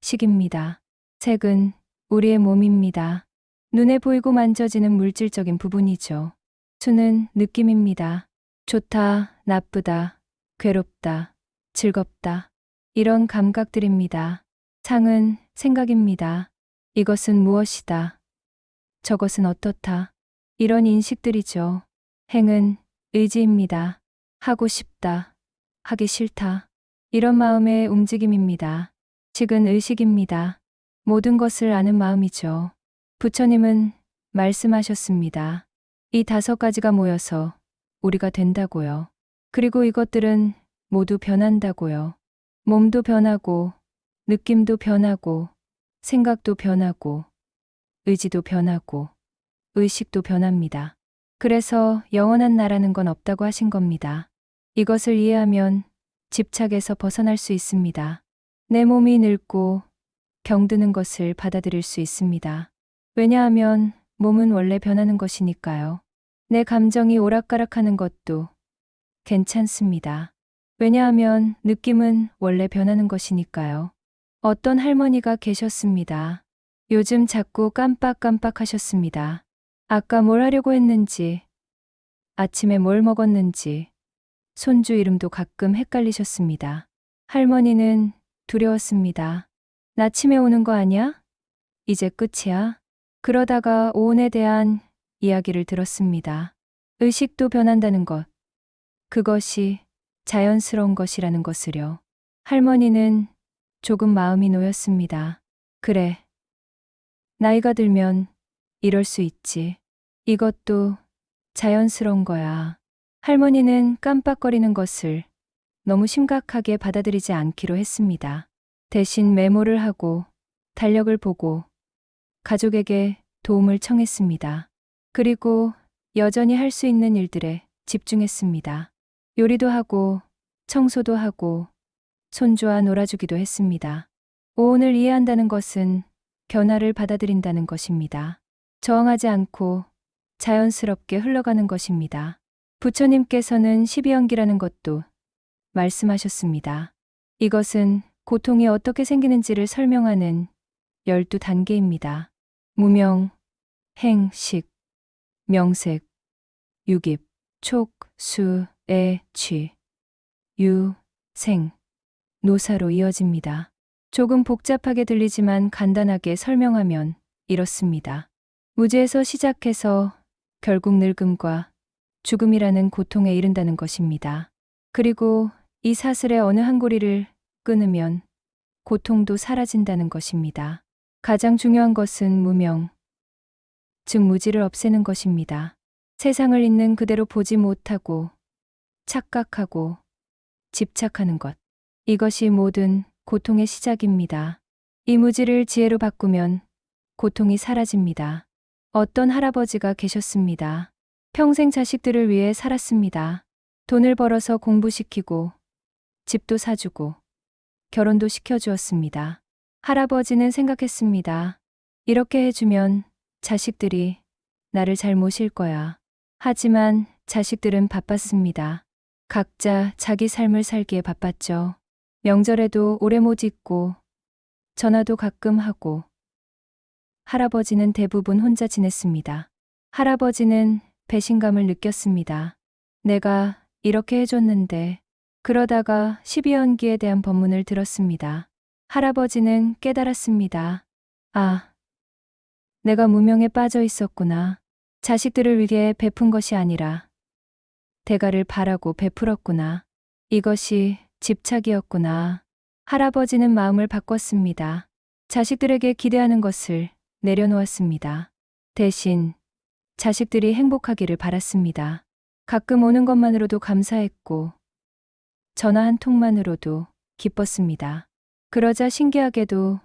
식입니다. 색은 우리의 몸입니다. 눈에 보이고 만져지는 물질적인 부분이죠. 수는 느낌입니다. 좋다, 나쁘다, 괴롭다, 즐겁다. 이런 감각들입니다. 상은 생각입니다. 이것은 무엇이다. 저것은 어떻다. 이런 인식들이죠. 행은 의지입니다. 하고 싶다. 하기 싫다. 이런 마음의 움직임입니다. 식은 의식입니다. 모든 것을 아는 마음이죠. 부처님은 말씀하셨습니다. 이 5가지가 모여서 우리가 된다고요. 그리고 이것들은 모두 변한다고요. 몸도 변하고, 느낌도 변하고, 생각도 변하고, 의지도 변하고, 의식도 변합니다. 그래서 영원한 나라는 건 없다고 하신 겁니다. 이것을 이해하면 집착에서 벗어날 수 있습니다. 내 몸이 늙고 병드는 것을 받아들일 수 있습니다. 왜냐하면 몸은 원래 변하는 것이니까요. 내 감정이 오락가락하는 것도 괜찮습니다. 왜냐하면 느낌은 원래 변하는 것이니까요. 어떤 할머니가 계셨습니다. 요즘 자꾸 깜빡깜빡 하셨습니다. 아까 뭘 하려고 했는지, 아침에 뭘 먹었는지, 손주 이름도 가끔 헷갈리셨습니다. 할머니는 두려웠습니다. 나침에 오는 거 아니야? 이제 끝이야? 그러다가 오온에 대한 이야기를 들었습니다. 의식도 변한다는 것. 그것이 자연스러운 것이라는 것을요. 할머니는 조금 마음이 놓였습니다. 그래. 나이가 들면 이럴 수 있지. 이것도 자연스러운 거야. 할머니는 깜빡거리는 것을 너무 심각하게 받아들이지 않기로 했습니다. 대신 메모를 하고 달력을 보고 가족에게 도움을 청했습니다. 그리고 여전히 할 수 있는 일들에 집중했습니다. 요리도 하고 청소도 하고 손주와 놀아주기도 했습니다. 오온을 이해한다는 것은 변화를 받아들인다는 것입니다. 저항하지 않고 자연스럽게 흘러가는 것입니다. 부처님께서는 12연기라는 것도 말씀하셨습니다. 이것은 고통이 어떻게 생기는지를 설명하는 12단계입니다. 무명, 행, 식, 명색, 유깁, 촉, 수, 애, 취, 유, 생, 노사로 이어집니다. 조금 복잡하게 들리지만 간단하게 설명하면 이렇습니다. 무지에서 시작해서 결국 늙음과 죽음이라는 고통에 이른다는 것입니다. 그리고 이 사슬의 어느 한 고리를 끊으면 고통도 사라진다는 것입니다. 가장 중요한 것은 무명, 즉 무지를 없애는 것입니다. 세상을 있는 그대로 보지 못하고 착각하고 집착하는 것. 이것이 모든 고통의 시작입니다. 이 무지를 지혜로 바꾸면 고통이 사라집니다. 어떤 할아버지가 계셨습니다. 평생 자식들을 위해 살았습니다. 돈을 벌어서 공부시키고 집도 사주고 결혼도 시켜주었습니다. 할아버지는 생각했습니다. 이렇게 해주면 자식들이 나를 잘 모실 거야. 하지만 자식들은 바빴습니다. 각자 자기 삶을 살기에 바빴죠. 명절에도 오래 못 있고 전화도 가끔 하고 할아버지는 대부분 혼자 지냈습니다. 할아버지는 배신감을 느꼈습니다. 내가 이렇게 해줬는데 그러다가 12연기에 대한 법문을 들었습니다. 할아버지는 깨달았습니다. 아, 내가 무명에 빠져 있었구나. 자식들을 위해 베푼 것이 아니라 대가를 바라고 베풀었구나. 이것이 집착이었구나. 할아버지는 마음을 바꿨습니다. 자식들에게 기대하는 것을 내려놓았습니다. 대신 자식들이 행복하기를 바랐습니다. 가끔 오는 것만으로도 감사했고 전화 한 통만으로도 기뻤습니다. 그러자 신기하게도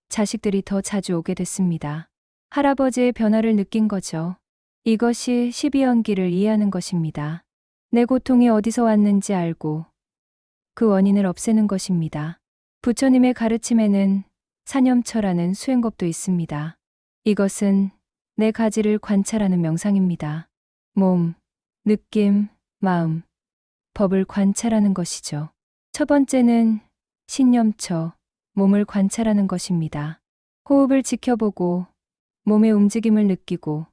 자식들이 더 자주 오게 됐습니다. 할아버지의 변화를 느낀 거죠. 이것이 12연기를 이해하는 것입니다. 내 고통이 어디서 왔는지 알고 그 원인을 없애는 것입니다. 부처님의 가르침에는 사념처라는 수행법도 있습니다. 이것은 내 가지를 관찰하는 명상입니다. 몸, 느낌, 마음, 법을 관찰하는 것이죠. 첫 번째는 신념처, 몸을 관찰하는 것입니다. 호흡을 지켜보고 몸의 움직임을 느끼고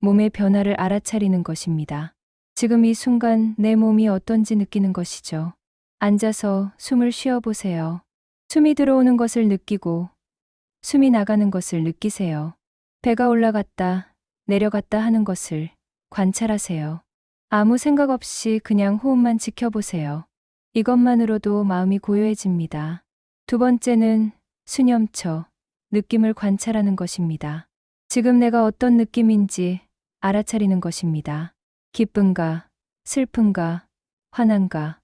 몸의 변화를 알아차리는 것입니다. 지금 이 순간 내 몸이 어떤지 느끼는 것이죠. 앉아서 숨을 쉬어보세요. 숨이 들어오는 것을 느끼고 숨이 나가는 것을 느끼세요. 배가 올라갔다 내려갔다 하는 것을 관찰하세요. 아무 생각 없이 그냥 호흡만 지켜보세요. 이것만으로도 마음이 고요해집니다. 두 번째는 수념처, 느낌을 관찰하는 것입니다. 지금 내가 어떤 느낌인지 알아차리는 것입니다. 기쁜가, 슬픈가, 화난가,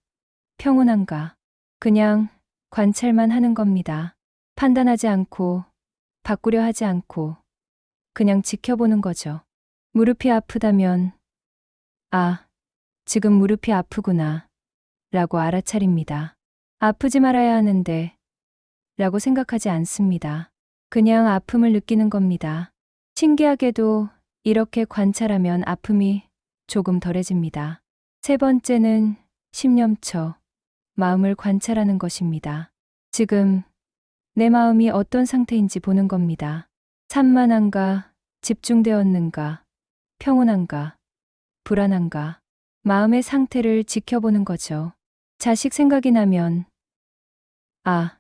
평온한가. 그냥 관찰만 하는 겁니다. 판단하지 않고, 바꾸려 하지 않고, 그냥 지켜보는 거죠. 무릎이 아프다면, 아, 지금 무릎이 아프구나, 라고 알아차립니다. 아프지 말아야 하는데, 라고 생각하지 않습니다. 그냥 아픔을 느끼는 겁니다. 신기하게도 이렇게 관찰하면 아픔이 조금 덜해집니다. 세 번째는 심념처, 마음을 관찰하는 것입니다. 지금 내 마음이 어떤 상태인지 보는 겁니다. 산만한가, 집중되었는가, 평온한가, 불안한가. 마음의 상태를 지켜보는 거죠. 자식 생각이 나면, 아,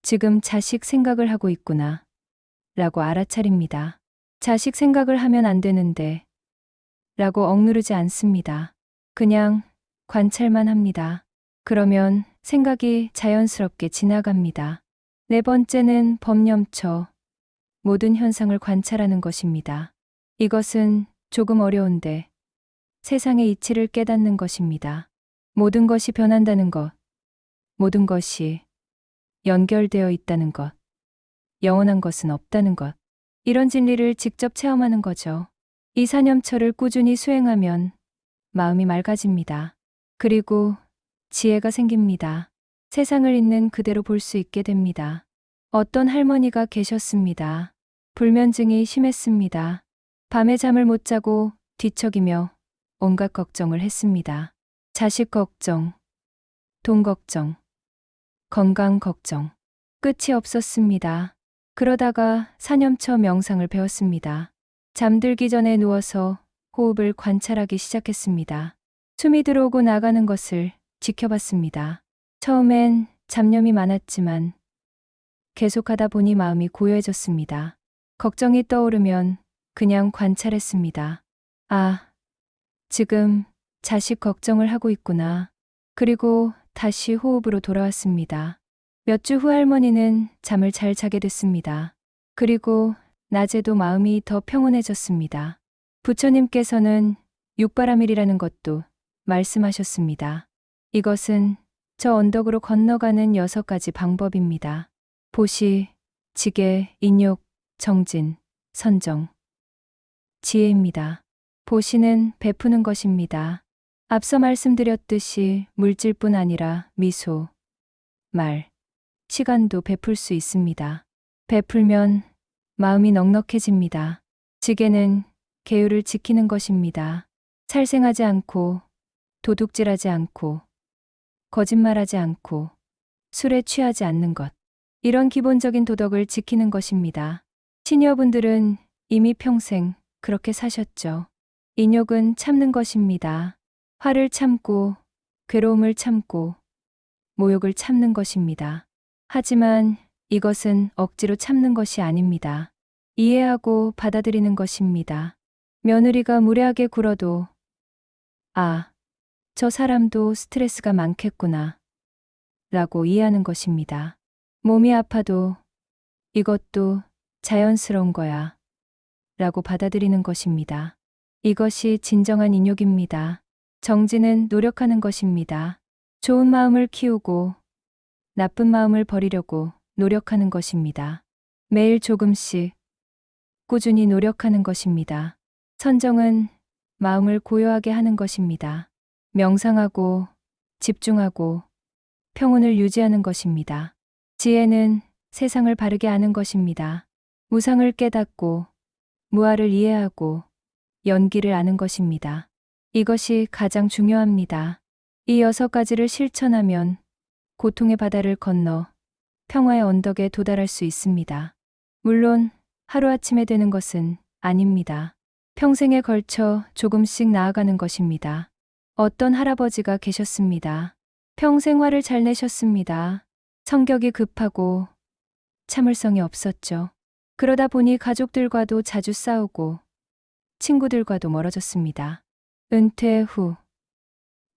지금 자식 생각을 하고 있구나, 라고 알아차립니다. 자식 생각을 하면 안 되는데, 라고 억누르지 않습니다. 그냥 관찰만 합니다. 그러면 생각이 자연스럽게 지나갑니다. 네 번째는 법념처, 모든 현상을 관찰하는 것입니다. 이것은 조금 어려운데 세상의 이치를 깨닫는 것입니다. 모든 것이 변한다는 것, 모든 것이 연결되어 있다는 것, 영원한 것은 없다는 것. 이런 진리를 직접 체험하는 거죠. 이 사념처를 꾸준히 수행하면 마음이 맑아집니다. 그리고 지혜가 생깁니다. 세상을 있는 그대로 볼 수 있게 됩니다. 어떤 할머니가 계셨습니다. 불면증이 심했습니다. 밤에 잠을 못 자고 뒤척이며 온갖 걱정을 했습니다. 자식 걱정, 돈 걱정, 건강 걱정. 끝이 없었습니다. 그러다가 사념처 명상을 배웠습니다. 잠들기 전에 누워서 호흡을 관찰하기 시작했습니다. 숨이 들어오고 나가는 것을 지켜봤습니다. 처음엔 잡념이 많았지만 계속하다 보니 마음이 고요해졌습니다. 걱정이 떠오르면 그냥 관찰했습니다. 아, 지금 자식 걱정을 하고 있구나. 그리고 다시 호흡으로 돌아왔습니다. 몇 주 후 할머니는 잠을 잘 자게 됐습니다. 그리고 낮에도 마음이 더 평온해졌습니다. 부처님께서는 육바라밀이라는 것도 말씀하셨습니다. 이것은 저 언덕으로 건너가는 6가지 방법입니다. 보시, 지계, 인욕, 정진, 선정, 지혜입니다. 보시는 베푸는 것입니다. 앞서 말씀드렸듯이 물질뿐 아니라 미소, 말, 시간도 베풀 수 있습니다. 베풀면 마음이 넉넉해집니다. 지게는 계율을 지키는 것입니다. 살생하지 않고, 도둑질하지 않고, 거짓말하지 않고, 술에 취하지 않는 것. 이런 기본적인 도덕을 지키는 것입니다. 시니어분들은 이미 평생 그렇게 사셨죠. 인욕은 참는 것입니다. 화를 참고, 괴로움을 참고, 모욕을 참는 것입니다. 하지만 이것은 억지로 참는 것이 아닙니다. 이해하고 받아들이는 것입니다. 며느리가 무례하게 굴어도 아, 저 사람도 스트레스가 많겠구나 라고 이해하는 것입니다. 몸이 아파도 이것도 자연스러운 거야 라고 받아들이는 것입니다. 이것이 진정한 인욕입니다. 정진은 노력하는 것입니다. 좋은 마음을 키우고 나쁜 마음을 버리려고 노력하는 것입니다. 매일 조금씩 꾸준히 노력하는 것입니다. 선정은 마음을 고요하게 하는 것입니다. 명상하고 집중하고 평온을 유지하는 것입니다. 지혜는 세상을 바르게 아는 것입니다. 무상을 깨닫고 무아를 이해하고 연기를 아는 것입니다. 이것이 가장 중요합니다. 이 6가지를 실천하면 고통의 바다를 건너 평화의 언덕에 도달할 수 있습니다. 물론 하루아침에 되는 것은 아닙니다. 평생에 걸쳐 조금씩 나아가는 것입니다. 어떤 할아버지가 계셨습니다. 평생 화를 잘 내셨습니다. 성격이 급하고 참을성이 없었죠. 그러다 보니 가족들과도 자주 싸우고 친구들과도 멀어졌습니다. 은퇴 후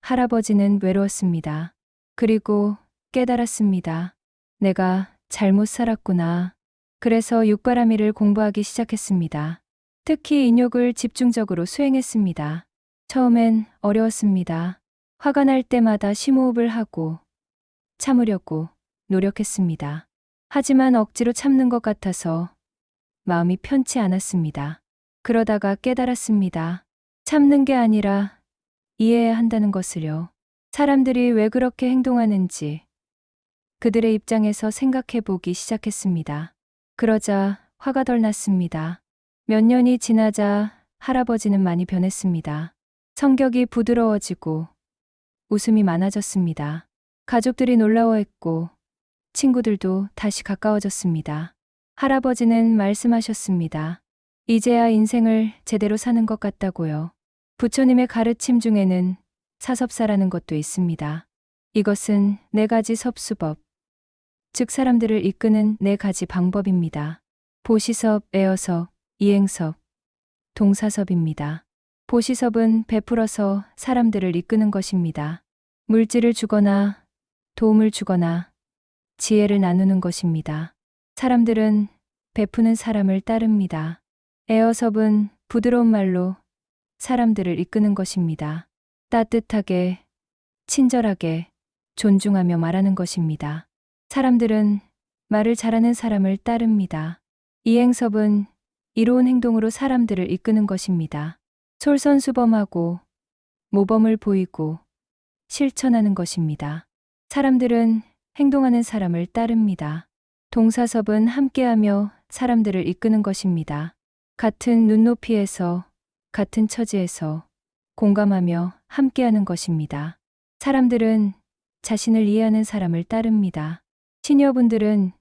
할아버지는 외로웠습니다. 그리고 깨달았습니다. 내가 잘못 살았구나. 그래서 육바라밀을 공부하기 시작했습니다. 특히 인욕을 집중적으로 수행했습니다. 처음엔 어려웠습니다. 화가 날 때마다 심호흡을 하고 참으려고 노력했습니다. 하지만 억지로 참는 것 같아서 마음이 편치 않았습니다. 그러다가 깨달았습니다. 참는 게 아니라 이해해야 한다는 것을요. 사람들이 왜 그렇게 행동하는지 그들의 입장에서 생각해 보기 시작했습니다. 그러자 화가 덜 났습니다. 몇 년이 지나자 할아버지는 많이 변했습니다. 성격이 부드러워지고 웃음이 많아졌습니다. 가족들이 놀라워했고 친구들도 다시 가까워졌습니다. 할아버지는 말씀하셨습니다. 이제야 인생을 제대로 사는 것 같다고요. 부처님의 가르침 중에는 사섭사라는 것도 있습니다. 이것은 4가지 섭수법, 즉 사람들을 이끄는 4가지 방법입니다. 보시섭, 애어섭, 이행섭, 동사섭입니다. 보시섭은 베풀어서 사람들을 이끄는 것입니다. 물질을 주거나 도움을 주거나 지혜를 나누는 것입니다. 사람들은 베푸는 사람을 따릅니다. 애어섭은 부드러운 말로 사람들을 이끄는 것입니다. 따뜻하게, 친절하게, 존중하며 말하는 것입니다. 사람들은 말을 잘하는 사람을 따릅니다. 이행섭은 이로운 행동으로 사람들을 이끄는 것입니다. 솔선수범하고 모범을 보이고 실천하는 것입니다. 사람들은 행동하는 사람을 따릅니다. 동사섭은 함께하며 사람들을 이끄는 것입니다. 같은 눈높이에서, 같은 처지에서 공감하며 함께하는 것입니다. 사람들은 자신을 이해하는 사람을 따릅니다. 시니어분들은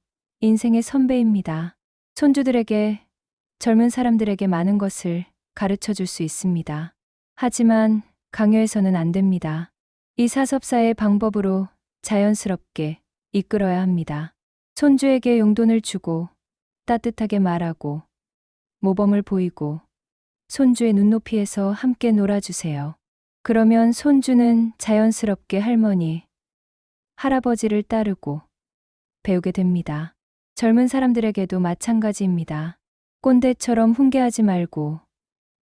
인생의 선배입니다. 손주들에게, 젊은 사람들에게 많은 것을 가르쳐 줄 수 있습니다. 하지만 강요해서는 안 됩니다. 이 사섭사의 방법으로 자연스럽게 이끌어야 합니다. 손주에게 용돈을 주고 따뜻하게 말하고 모범을 보이고 손주의 눈높이에서 함께 놀아주세요. 그러면 손주는 자연스럽게 할머니, 할아버지를 따르고 배우게 됩니다. 젊은 사람들에게도 마찬가지입니다. 꼰대처럼 훈계하지 말고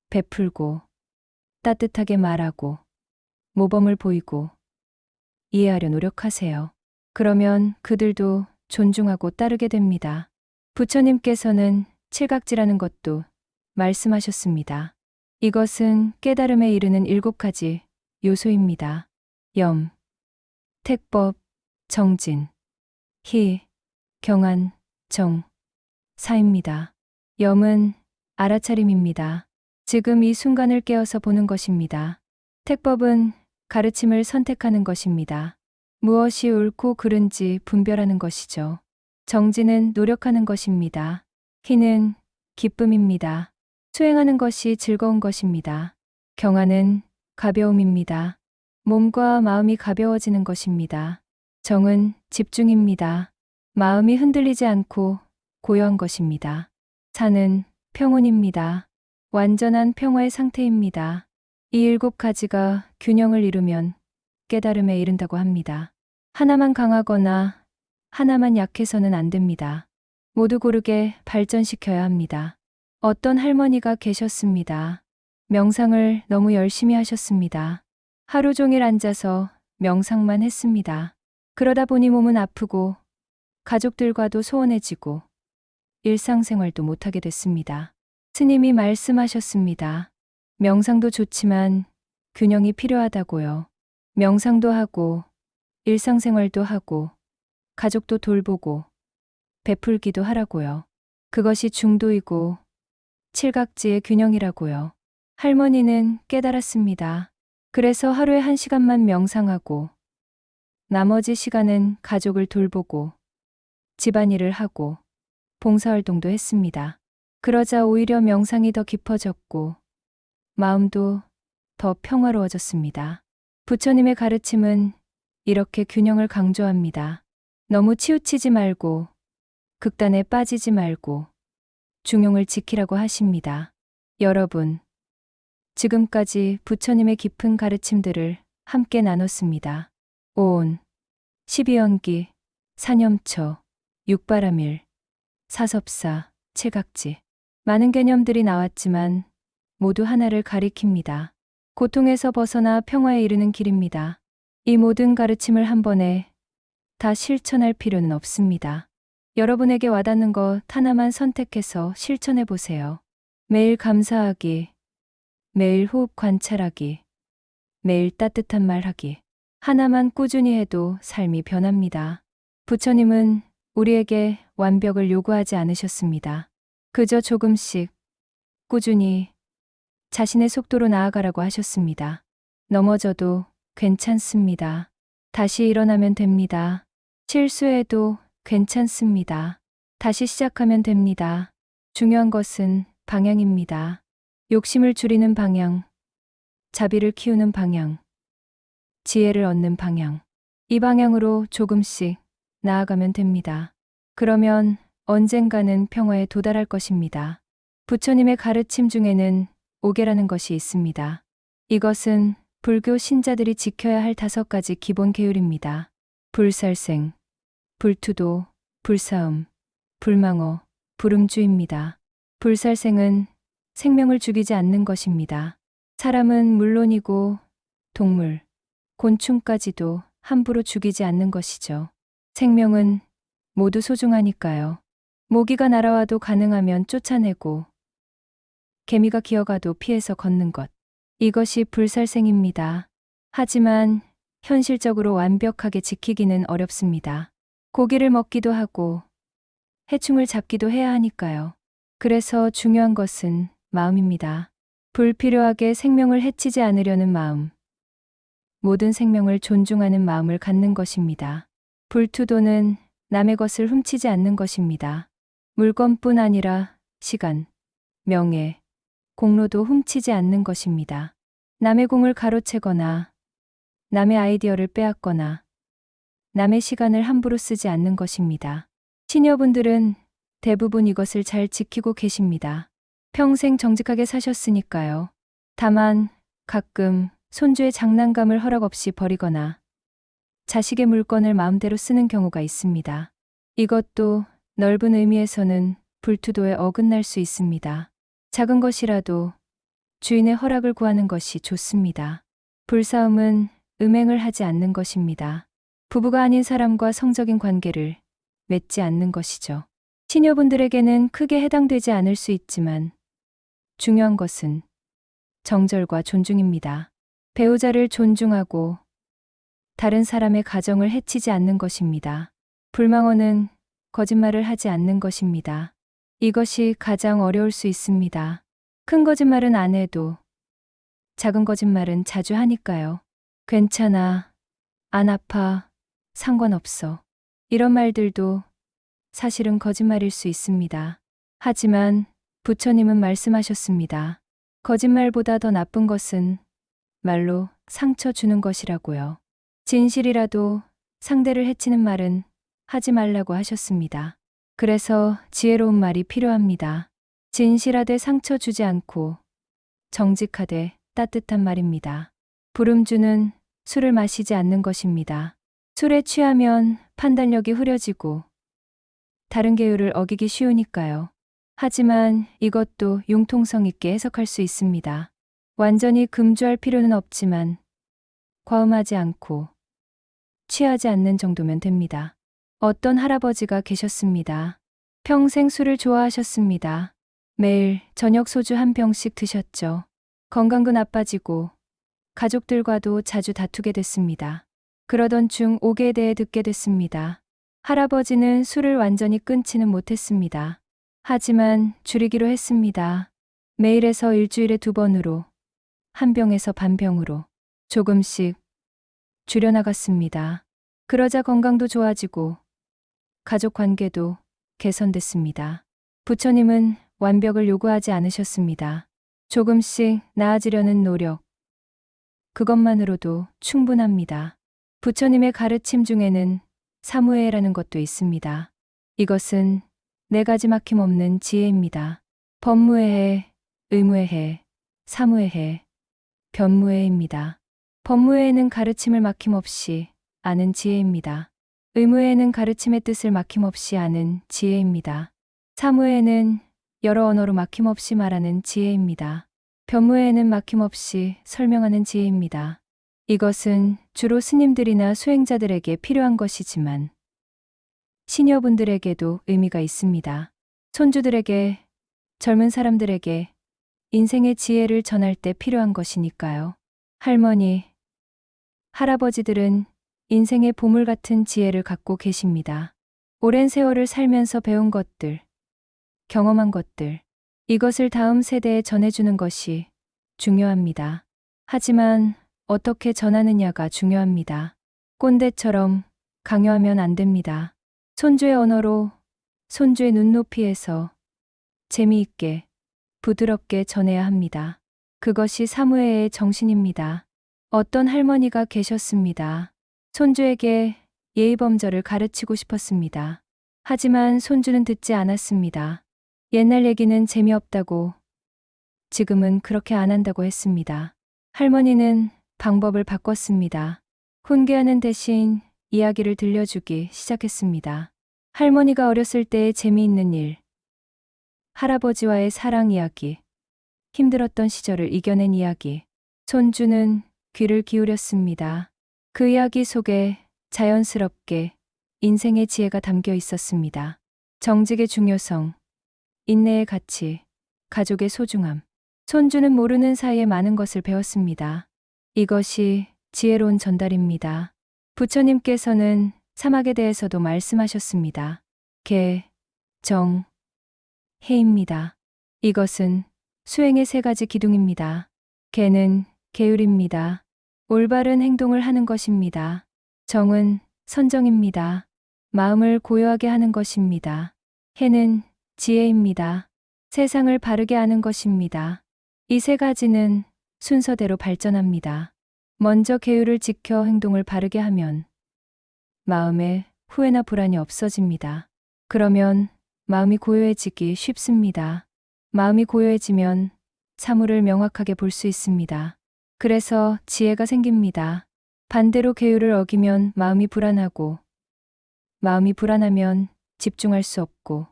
베풀고 따뜻하게 말하고 모범을 보이고 이해하려 노력하세요. 그러면 그들도 존중하고 따르게 됩니다. 부처님께서는 칠각지라는 것도 말씀하셨습니다. 이것은 깨달음에 이르는 7가지 요소입니다. 염, 택법, 정진, 희, 경안, 정, 사입니다. 염은 알아차림입니다. 지금 이 순간을 깨어서 보는 것입니다. 택법은 가르침을 선택하는 것입니다. 무엇이 옳고 그른지 분별하는 것이죠. 정진은 노력하는 것입니다. 희는 기쁨입니다. 수행하는 것이 즐거운 것입니다. 경안은 가벼움입니다. 몸과 마음이 가벼워지는 것입니다. 정은 집중입니다. 마음이 흔들리지 않고 고요한 것입니다. 사는 평온입니다. 완전한 평화의 상태입니다. 이 7가지가 균형을 이루면 깨달음에 이른다고 합니다. 하나만 강하거나 하나만 약해서는 안 됩니다. 모두 고르게 발전시켜야 합니다. 어떤 할머니가 계셨습니다. 명상을 너무 열심히 하셨습니다. 하루 종일 앉아서 명상만 했습니다. 그러다 보니 몸은 아프고 가족들과도 소원해지고 일상생활도 못하게 됐습니다. 스님이 말씀하셨습니다. 명상도 좋지만 균형이 필요하다고요. 명상도 하고 일상생활도 하고 가족도 돌보고 베풀기도 하라고요. 그것이 중도이고 칠각지의 균형이라고요. 할머니는 깨달았습니다. 그래서 하루에 1시간만 명상하고 나머지 시간은 가족을 돌보고 집안일을 하고 봉사활동도 했습니다. 그러자 오히려 명상이 더 깊어졌고 마음도 더 평화로워졌습니다. 부처님의 가르침은 이렇게 균형을 강조합니다. 너무 치우치지 말고 극단에 빠지지 말고 중용을 지키라고 하십니다. 여러분, 지금까지 부처님의 깊은 가르침들을 함께 나눴습니다. 오온, 12연기, 사념처, 육바라밀, 사섭사, 칠각지. 많은 개념들이 나왔지만 모두 하나를 가리킵니다. 고통에서 벗어나 평화에 이르는 길입니다. 이 모든 가르침을 한 번에 다 실천할 필요는 없습니다. 여러분에게 와닿는 것 하나만 선택해서 실천해 보세요. 매일 감사하기, 매일 호흡 관찰하기, 매일 따뜻한 말하기. 하나만 꾸준히 해도 삶이 변합니다. 부처님은 우리에게 완벽을 요구하지 않으셨습니다. 그저 조금씩 꾸준히 자신의 속도로 나아가라고 하셨습니다. 넘어져도 괜찮습니다. 다시 일어나면 됩니다. 실수해도 괜찮습니다. 다시 시작하면 됩니다. 중요한 것은 방향입니다. 욕심을 줄이는 방향, 자비를 키우는 방향, 지혜를 얻는 방향. 이 방향으로 조금씩 나아가면 됩니다. 그러면 언젠가는 평화에 도달할 것입니다. 부처님의 가르침 중에는 오계라는 것이 있습니다. 이것은 불교 신자들이 지켜야 할 5가지 기본 계율입니다. 불살생, 불투도, 불사음, 불망어, 불음주입니다. 불살생은 생명을 죽이지 않는 것입니다. 사람은 물론이고 동물, 곤충까지도 함부로 죽이지 않는 것이죠. 생명은 모두 소중하니까요. 모기가 날아와도 가능하면 쫓아내고 개미가 기어가도 피해서 걷는 것. 이것이 불살생입니다. 하지만 현실적으로 완벽하게 지키기는 어렵습니다. 고기를 먹기도 하고 해충을 잡기도 해야 하니까요. 그래서 중요한 것은 마음입니다. 불필요하게 생명을 해치지 않으려는 마음. 모든 생명을 존중하는 마음을 갖는 것입니다. 불투도는 남의 것을 훔치지 않는 것입니다. 물건뿐 아니라 시간, 명예, 공로도 훔치지 않는 것입니다. 남의 공을 가로채거나 남의 아이디어를 빼앗거나 남의 시간을 함부로 쓰지 않는 것입니다. 시니어분들은 대부분 이것을 잘 지키고 계십니다. 평생 정직하게 사셨으니까요. 다만 가끔 손주의 장난감을 허락 없이 버리거나 자식의 물건을 마음대로 쓰는 경우가 있습니다. 이것도 넓은 의미에서는 불투도에 어긋날 수 있습니다. 작은 것이라도 주인의 허락을 구하는 것이 좋습니다. 불사음은 음행을 하지 않는 것입니다. 부부가 아닌 사람과 성적인 관계를 맺지 않는 것이죠. 시니어분들에게는 크게 해당되지 않을 수 있지만 중요한 것은 정절과 존중입니다. 배우자를 존중하고 다른 사람의 가정을 해치지 않는 것입니다. 불망언은 거짓말을 하지 않는 것입니다. 이것이 가장 어려울 수 있습니다. 큰 거짓말은 안 해도 작은 거짓말은 자주 하니까요. 괜찮아, 안 아파, 상관없어. 이런 말들도 사실은 거짓말일 수 있습니다. 하지만 부처님은 말씀하셨습니다. 거짓말보다 더 나쁜 것은 말로 상처 주는 것이라고요. 진실이라도 상대를 해치는 말은 하지 말라고 하셨습니다. 그래서 지혜로운 말이 필요합니다. 진실하되 상처 주지 않고 정직하되 따뜻한 말입니다. 불음주는 술을 마시지 않는 것입니다. 술에 취하면 판단력이 흐려지고 다른 계율을 어기기 쉬우니까요. 하지만 이것도 융통성 있게 해석할 수 있습니다. 완전히 금주할 필요는 없지만 과음하지 않고 취하지 않는 정도면 됩니다. 어떤 할아버지가 계셨습니다. 평생 술을 좋아하셨습니다. 매일 저녁 소주 한 병씩 드셨죠. 건강도 나빠지고 가족들과도 자주 다투게 됐습니다. 그러던 중 옥에 대해 듣게 됐습니다. 할아버지는 술을 완전히 끊지는 못했습니다. 하지만 줄이기로 했습니다. 매일에서 일주일에 2번으로, 한 병에서 반 병으로 조금씩 줄여나갔습니다. 그러자 건강도 좋아지고 가족 관계도 개선됐습니다. 부처님은 완벽을 요구하지 않으셨습니다. 조금씩 나아지려는 노력, 그것만으로도 충분합니다. 부처님의 가르침 중에는 사무예라는 것도 있습니다. 이것은 4가지 막힘없는 지혜입니다. 법무의 해, 의무의 해, 사무의 해, 변무의 해입니다. 법무의 해는 가르침을 막힘없이 아는 지혜입니다. 의무의 해는 가르침의 뜻을 막힘없이 아는 지혜입니다. 사무의 해는 여러 언어로 막힘없이 말하는 지혜입니다. 변무의 해는 막힘없이 설명하는 지혜입니다. 이것은 주로 스님들이나 수행자들에게 필요한 것이지만 시니어분들에게도 의미가 있습니다. 손주들에게, 젊은 사람들에게 인생의 지혜를 전할 때 필요한 것이니까요. 할머니, 할아버지들은 인생의 보물 같은 지혜를 갖고 계십니다. 오랜 세월을 살면서 배운 것들, 경험한 것들, 이것을 다음 세대에 전해주는 것이 중요합니다. 하지만 어떻게 전하느냐가 중요합니다. 꼰대처럼 강요하면 안 됩니다. 손주의 언어로, 손주의 눈높이에서 재미있게, 부드럽게 전해야 합니다. 그것이 사무예의 정신입니다. 어떤 할머니가 계셨습니다. 손주에게 예의범절을 가르치고 싶었습니다. 하지만 손주는 듣지 않았습니다. 옛날 얘기는 재미없다고, 지금은 그렇게 안 한다고 했습니다. 할머니는 방법을 바꿨습니다. 훈계하는 대신 이야기를 들려주기 시작했습니다. 할머니가 어렸을 때의 재미있는 일, 할아버지와의 사랑 이야기, 힘들었던 시절을 이겨낸 이야기. 손주는 귀를 기울였습니다. 그 이야기 속에 자연스럽게 인생의 지혜가 담겨 있었습니다. 정직의 중요성, 인내의 가치, 가족의 소중함. 손주는 모르는 사이에 많은 것을 배웠습니다. 이것이 지혜로운 전달입니다. 부처님께서는 사막에 대해서도 말씀하셨습니다. 계, 정, 해입니다. 이것은 수행의 세 가지 기둥입니다. 계는 계율입니다. 올바른 행동을 하는 것입니다. 정은 선정입니다. 마음을 고요하게 하는 것입니다. 해는 지혜입니다. 세상을 바르게 하는 것입니다. 이 세 가지는 순서대로 발전합니다. 먼저 계율을 지켜 행동을 바르게 하면 마음에 후회나 불안이 없어집니다. 그러면 마음이 고요해지기 쉽습니다. 마음이 고요해지면 사물을 명확하게 볼 수 있습니다. 그래서 지혜가 생깁니다. 반대로 계율을 어기면 마음이 불안하고, 마음이 불안하면 집중할 수 없고,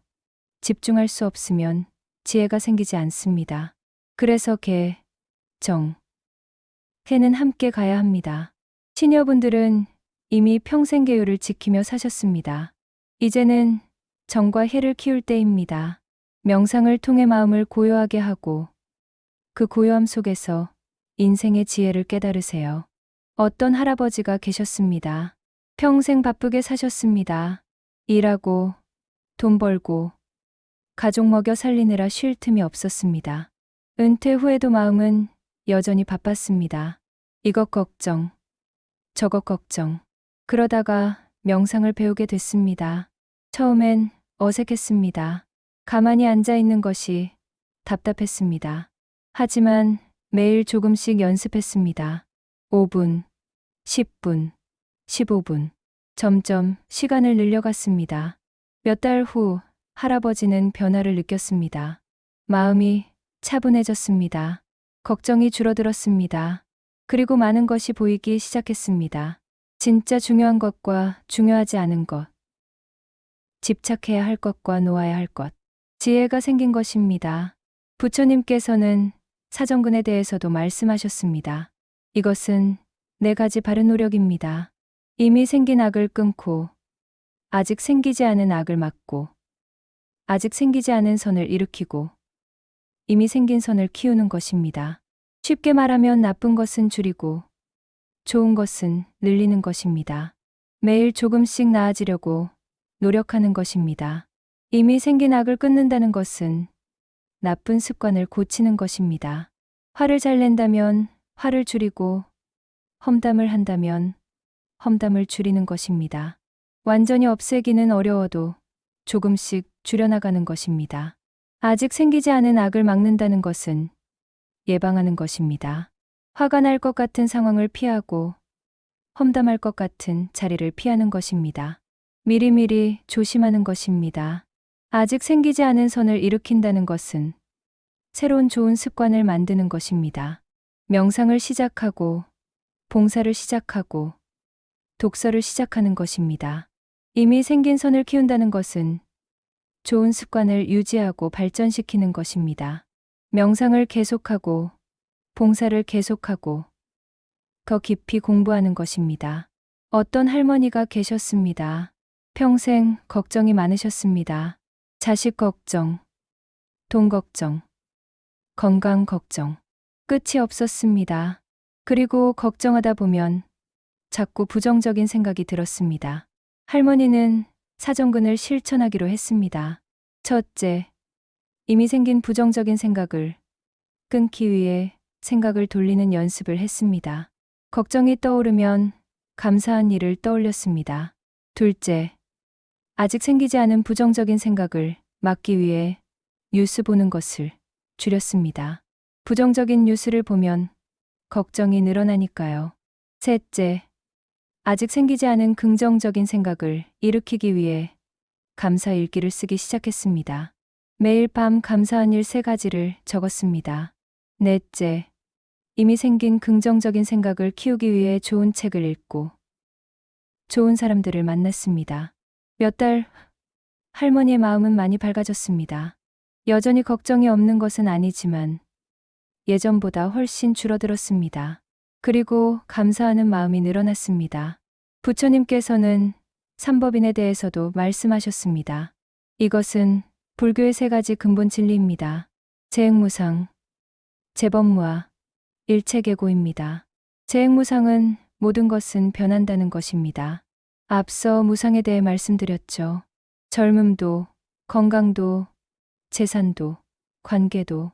집중할 수 없으면 지혜가 생기지 않습니다. 그래서 계, 정, 해는 함께 가야 합니다. 시니어분들은 이미 평생 계율을 지키며 사셨습니다. 이제는 정과 해를 키울 때입니다. 명상을 통해 마음을 고요하게 하고 그 고요함 속에서 인생의 지혜를 깨달으세요. 어떤 할아버지가 계셨습니다. 평생 바쁘게 사셨습니다. 일하고 돈 벌고 가족 먹여 살리느라 쉴 틈이 없었습니다. 은퇴 후에도 마음은 여전히 바빴습니다. 이것 걱정, 저것 걱정. 그러다가 명상을 배우게 됐습니다. 처음엔 어색했습니다. 가만히 앉아 있는 것이 답답했습니다. 하지만 매일 조금씩 연습했습니다. 5분, 10분, 15분. 점점 시간을 늘려갔습니다. 몇 달 후 할아버지는 변화를 느꼈습니다. 마음이 차분해졌습니다. 걱정이 줄어들었습니다. 그리고 많은 것이 보이기 시작했습니다. 진짜 중요한 것과 중요하지 않은 것. 집착해야 할 것과 놓아야 할 것. 지혜가 생긴 것입니다. 부처님께서는 사정근에 대해서도 말씀하셨습니다. 이것은 네 가지 바른 노력입니다. 이미 생긴 악을 끊고, 아직 생기지 않은 악을 막고, 아직 생기지 않은 선을 일으키고, 이미 생긴 선을 키우는 것입니다. 쉽게 말하면 나쁜 것은 줄이고, 좋은 것은 늘리는 것입니다. 매일 조금씩 나아지려고 노력하는 것입니다. 이미 생긴 악을 끊는다는 것은 나쁜 습관을 고치는 것입니다. 화를 잘 낸다면 화를 줄이고, 험담을 한다면 험담을 줄이는 것입니다. 완전히 없애기는 어려워도 조금씩 줄여나가는 것입니다. 아직 생기지 않은 악을 막는다는 것은 예방하는 것입니다. 화가 날 것 같은 상황을 피하고 험담할 것 같은 자리를 피하는 것입니다. 미리미리 조심하는 것입니다. 아직 생기지 않은 선을 일으킨다는 것은 새로운 좋은 습관을 만드는 것입니다. 명상을 시작하고 봉사를 시작하고 독서를 시작하는 것입니다. 이미 생긴 선을 키운다는 것은 좋은 습관을 유지하고 발전시키는 것입니다. 명상을 계속하고 봉사를 계속하고 더 깊이 공부하는 것입니다. 어떤 할머니가 계셨습니다. 평생 걱정이 많으셨습니다. 자식 걱정, 돈 걱정, 건강 걱정. 끝이 없었습니다. 그리고 걱정하다 보면 자꾸 부정적인 생각이 들었습니다. 할머니는 사정근을 실천하기로 했습니다. 첫째, 이미 생긴 부정적인 생각을 끊기 위해 생각을 돌리는 연습을 했습니다. 걱정이 떠오르면 감사한 일을 떠올렸습니다. 둘째, 아직 생기지 않은 부정적인 생각을 막기 위해 뉴스 보는 것을 줄였습니다. 부정적인 뉴스를 보면 걱정이 늘어나니까요. 셋째, 아직 생기지 않은 긍정적인 생각을 일으키기 위해 감사 일기를 쓰기 시작했습니다. 매일 밤 감사한 일 3가지를 적었습니다. 넷째, 이미 생긴 긍정적인 생각을 키우기 위해 좋은 책을 읽고 좋은 사람들을 만났습니다. 몇 달 할머니의 마음은 많이 밝아졌습니다. 여전히 걱정이 없는 것은 아니지만 예전보다 훨씬 줄어들었습니다. 그리고 감사하는 마음이 늘어났습니다. 부처님께서는 삼법인에 대해서도 말씀하셨습니다. 이것은 불교의 세 가지 근본 진리입니다. 재행무상, 재법무아, 일체계고입니다. 재행무상은 모든 것은 변한다는 것입니다. 앞서 무상에 대해 말씀드렸죠. 젊음도, 건강도, 재산도, 관계도,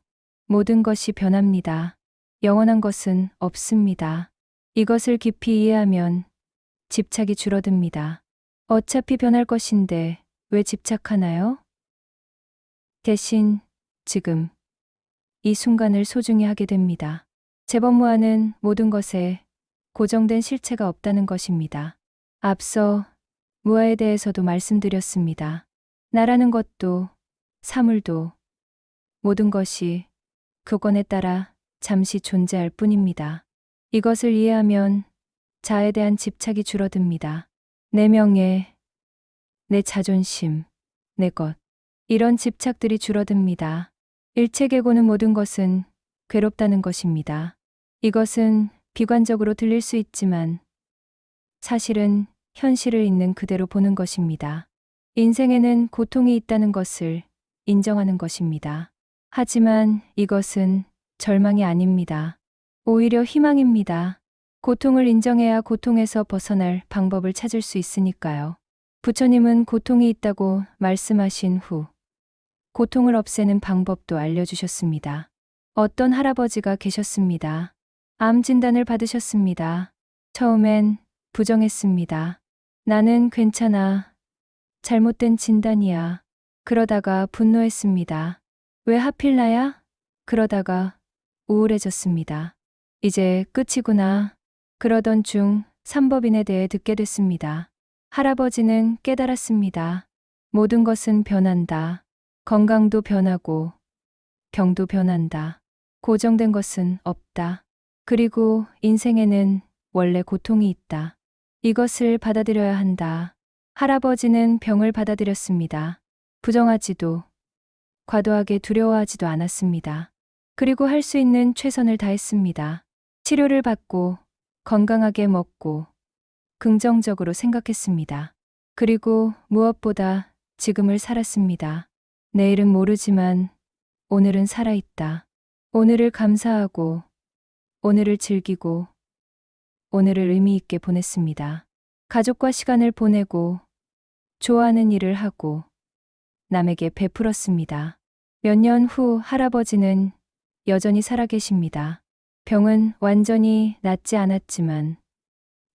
모든 것이 변합니다. 영원한 것은 없습니다. 이것을 깊이 이해하면 집착이 줄어듭니다. 어차피 변할 것인데 왜 집착하나요? 대신 지금 이 순간을 소중히 하게 됩니다. 재법무아는 모든 것에 고정된 실체가 없다는 것입니다. 앞서 무아에 대해서도 말씀드렸습니다. 나라는 것도 사물도 모든 것이 교권에 따라 잠시 존재할 뿐입니다. 이것을 이해하면 자아에 대한 집착이 줄어듭니다. 내 명예, 내 자존심, 내 것, 이런 집착들이 줄어듭니다. 일체계고는 모든 것은 괴롭다는 것입니다. 이것은 비관적으로 들릴 수 있지만 사실은 현실을 있는 그대로 보는 것입니다. 인생에는 고통이 있다는 것을 인정하는 것입니다. 하지만 이것은 절망이 아닙니다. 오히려 희망입니다. 고통을 인정해야 고통에서 벗어날 방법을 찾을 수 있으니까요. 부처님은 고통이 있다고 말씀하신 후 고통을 없애는 방법도 알려주셨습니다. 어떤 할아버지가 계셨습니다. 암 진단을 받으셨습니다. 처음엔 부정했습니다. 나는 괜찮아. 잘못된 진단이야. 그러다가 분노했습니다. 왜 하필 나야? 그러다가 우울해졌습니다. 이제 끝이구나. 그러던 중 삼법인에 대해 듣게 됐습니다. 할아버지는 깨달았습니다. 모든 것은 변한다. 건강도 변하고 병도 변한다. 고정된 것은 없다. 그리고 인생에는 원래 고통이 있다. 이것을 받아들여야 한다. 할아버지는 병을 받아들였습니다. 부정하지도 과도하게 두려워하지도 않았습니다. 그리고 할 수 있는 최선을 다했습니다. 치료를 받고 건강하게 먹고 긍정적으로 생각했습니다. 그리고 무엇보다 지금을 살았습니다. 내일은 모르지만 오늘은 살아있다. 오늘을 감사하고 오늘을 즐기고 오늘을 의미 있게 보냈습니다. 가족과 시간을 보내고 좋아하는 일을 하고 남에게 베풀었습니다. 몇 년 후 할아버지는 여전히 살아계십니다. 병은 완전히 낫지 않았지만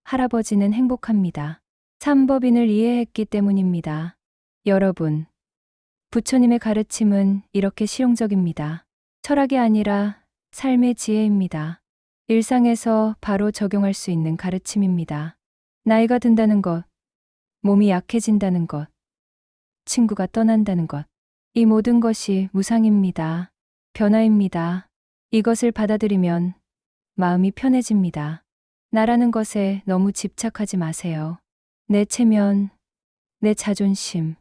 할아버지는 행복합니다. 삼법인을 이해했기 때문입니다. 여러분, 부처님의 가르침은 이렇게 실용적입니다. 철학이 아니라 삶의 지혜입니다. 일상에서 바로 적용할 수 있는 가르침입니다. 나이가 든다는 것, 몸이 약해진다는 것, 친구가 떠난다는 것, 이 모든 것이 무상입니다. 변화입니다. 이것을 받아들이면 마음이 편해집니다. 나라는 것에 너무 집착하지 마세요. 내 체면, 내 자존심,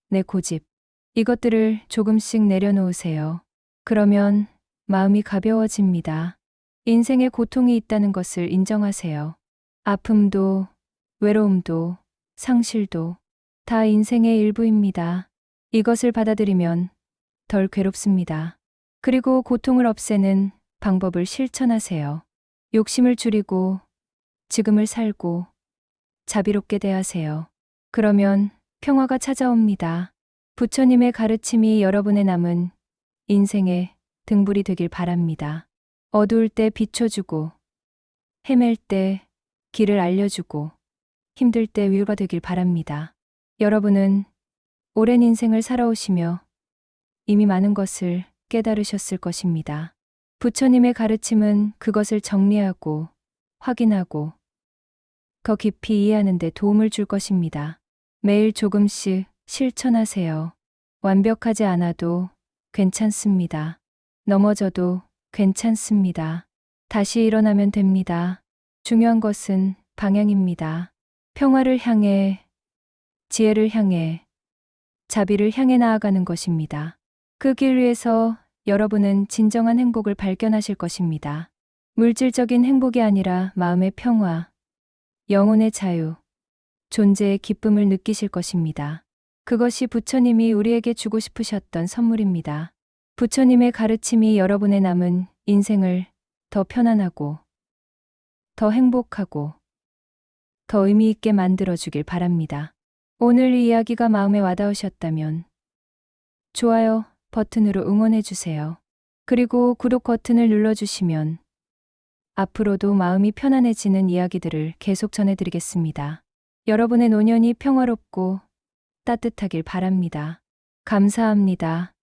내 고집, 이것들을 조금씩 내려놓으세요. 그러면 마음이 가벼워집니다. 인생에 고통이 있다는 것을 인정하세요. 아픔도, 외로움도, 상실도 다 인생의 일부입니다. 이것을 받아들이면 덜 괴롭습니다. 그리고 고통을 없애는 방법을 실천하세요. 욕심을 줄이고 지금을 살고 자비롭게 대하세요. 그러면 평화가 찾아옵니다. 부처님의 가르침이 여러분의 남은 인생의 등불이 되길 바랍니다. 어두울 때 비춰주고 헤맬 때 길을 알려주고 힘들 때 위로가 되길 바랍니다. 여러분은 오랜 인생을 살아오시며 이미 많은 것을 깨달으셨을 것입니다. 부처님의 가르침은 그것을 정리하고 확인하고 더 깊이 이해하는 데 도움을 줄 것입니다. 매일 조금씩 실천하세요. 완벽하지 않아도 괜찮습니다. 넘어져도 괜찮습니다. 다시 일어나면 됩니다. 중요한 것은 방향입니다. 평화를 향해, 지혜를 향해, 자비를 향해 나아가는 것입니다. 그 길 위에서 여러분은 진정한 행복을 발견하실 것입니다. 물질적인 행복이 아니라 마음의 평화, 영혼의 자유, 존재의 기쁨을 느끼실 것입니다. 그것이 부처님이 우리에게 주고 싶으셨던 선물입니다. 부처님의 가르침이 여러분의 남은 인생을 더 편안하고, 더 행복하고, 더 의미 있게 만들어 주길 바랍니다. 오늘 이 이야기가 마음에 와닿으셨다면 좋아요 버튼으로 응원해 주세요. 그리고 구독 버튼을 눌러주시면 앞으로도 마음이 편안해지는 이야기들을 계속 전해드리겠습니다. 여러분의 노년이 평화롭고 따뜻하길 바랍니다. 감사합니다.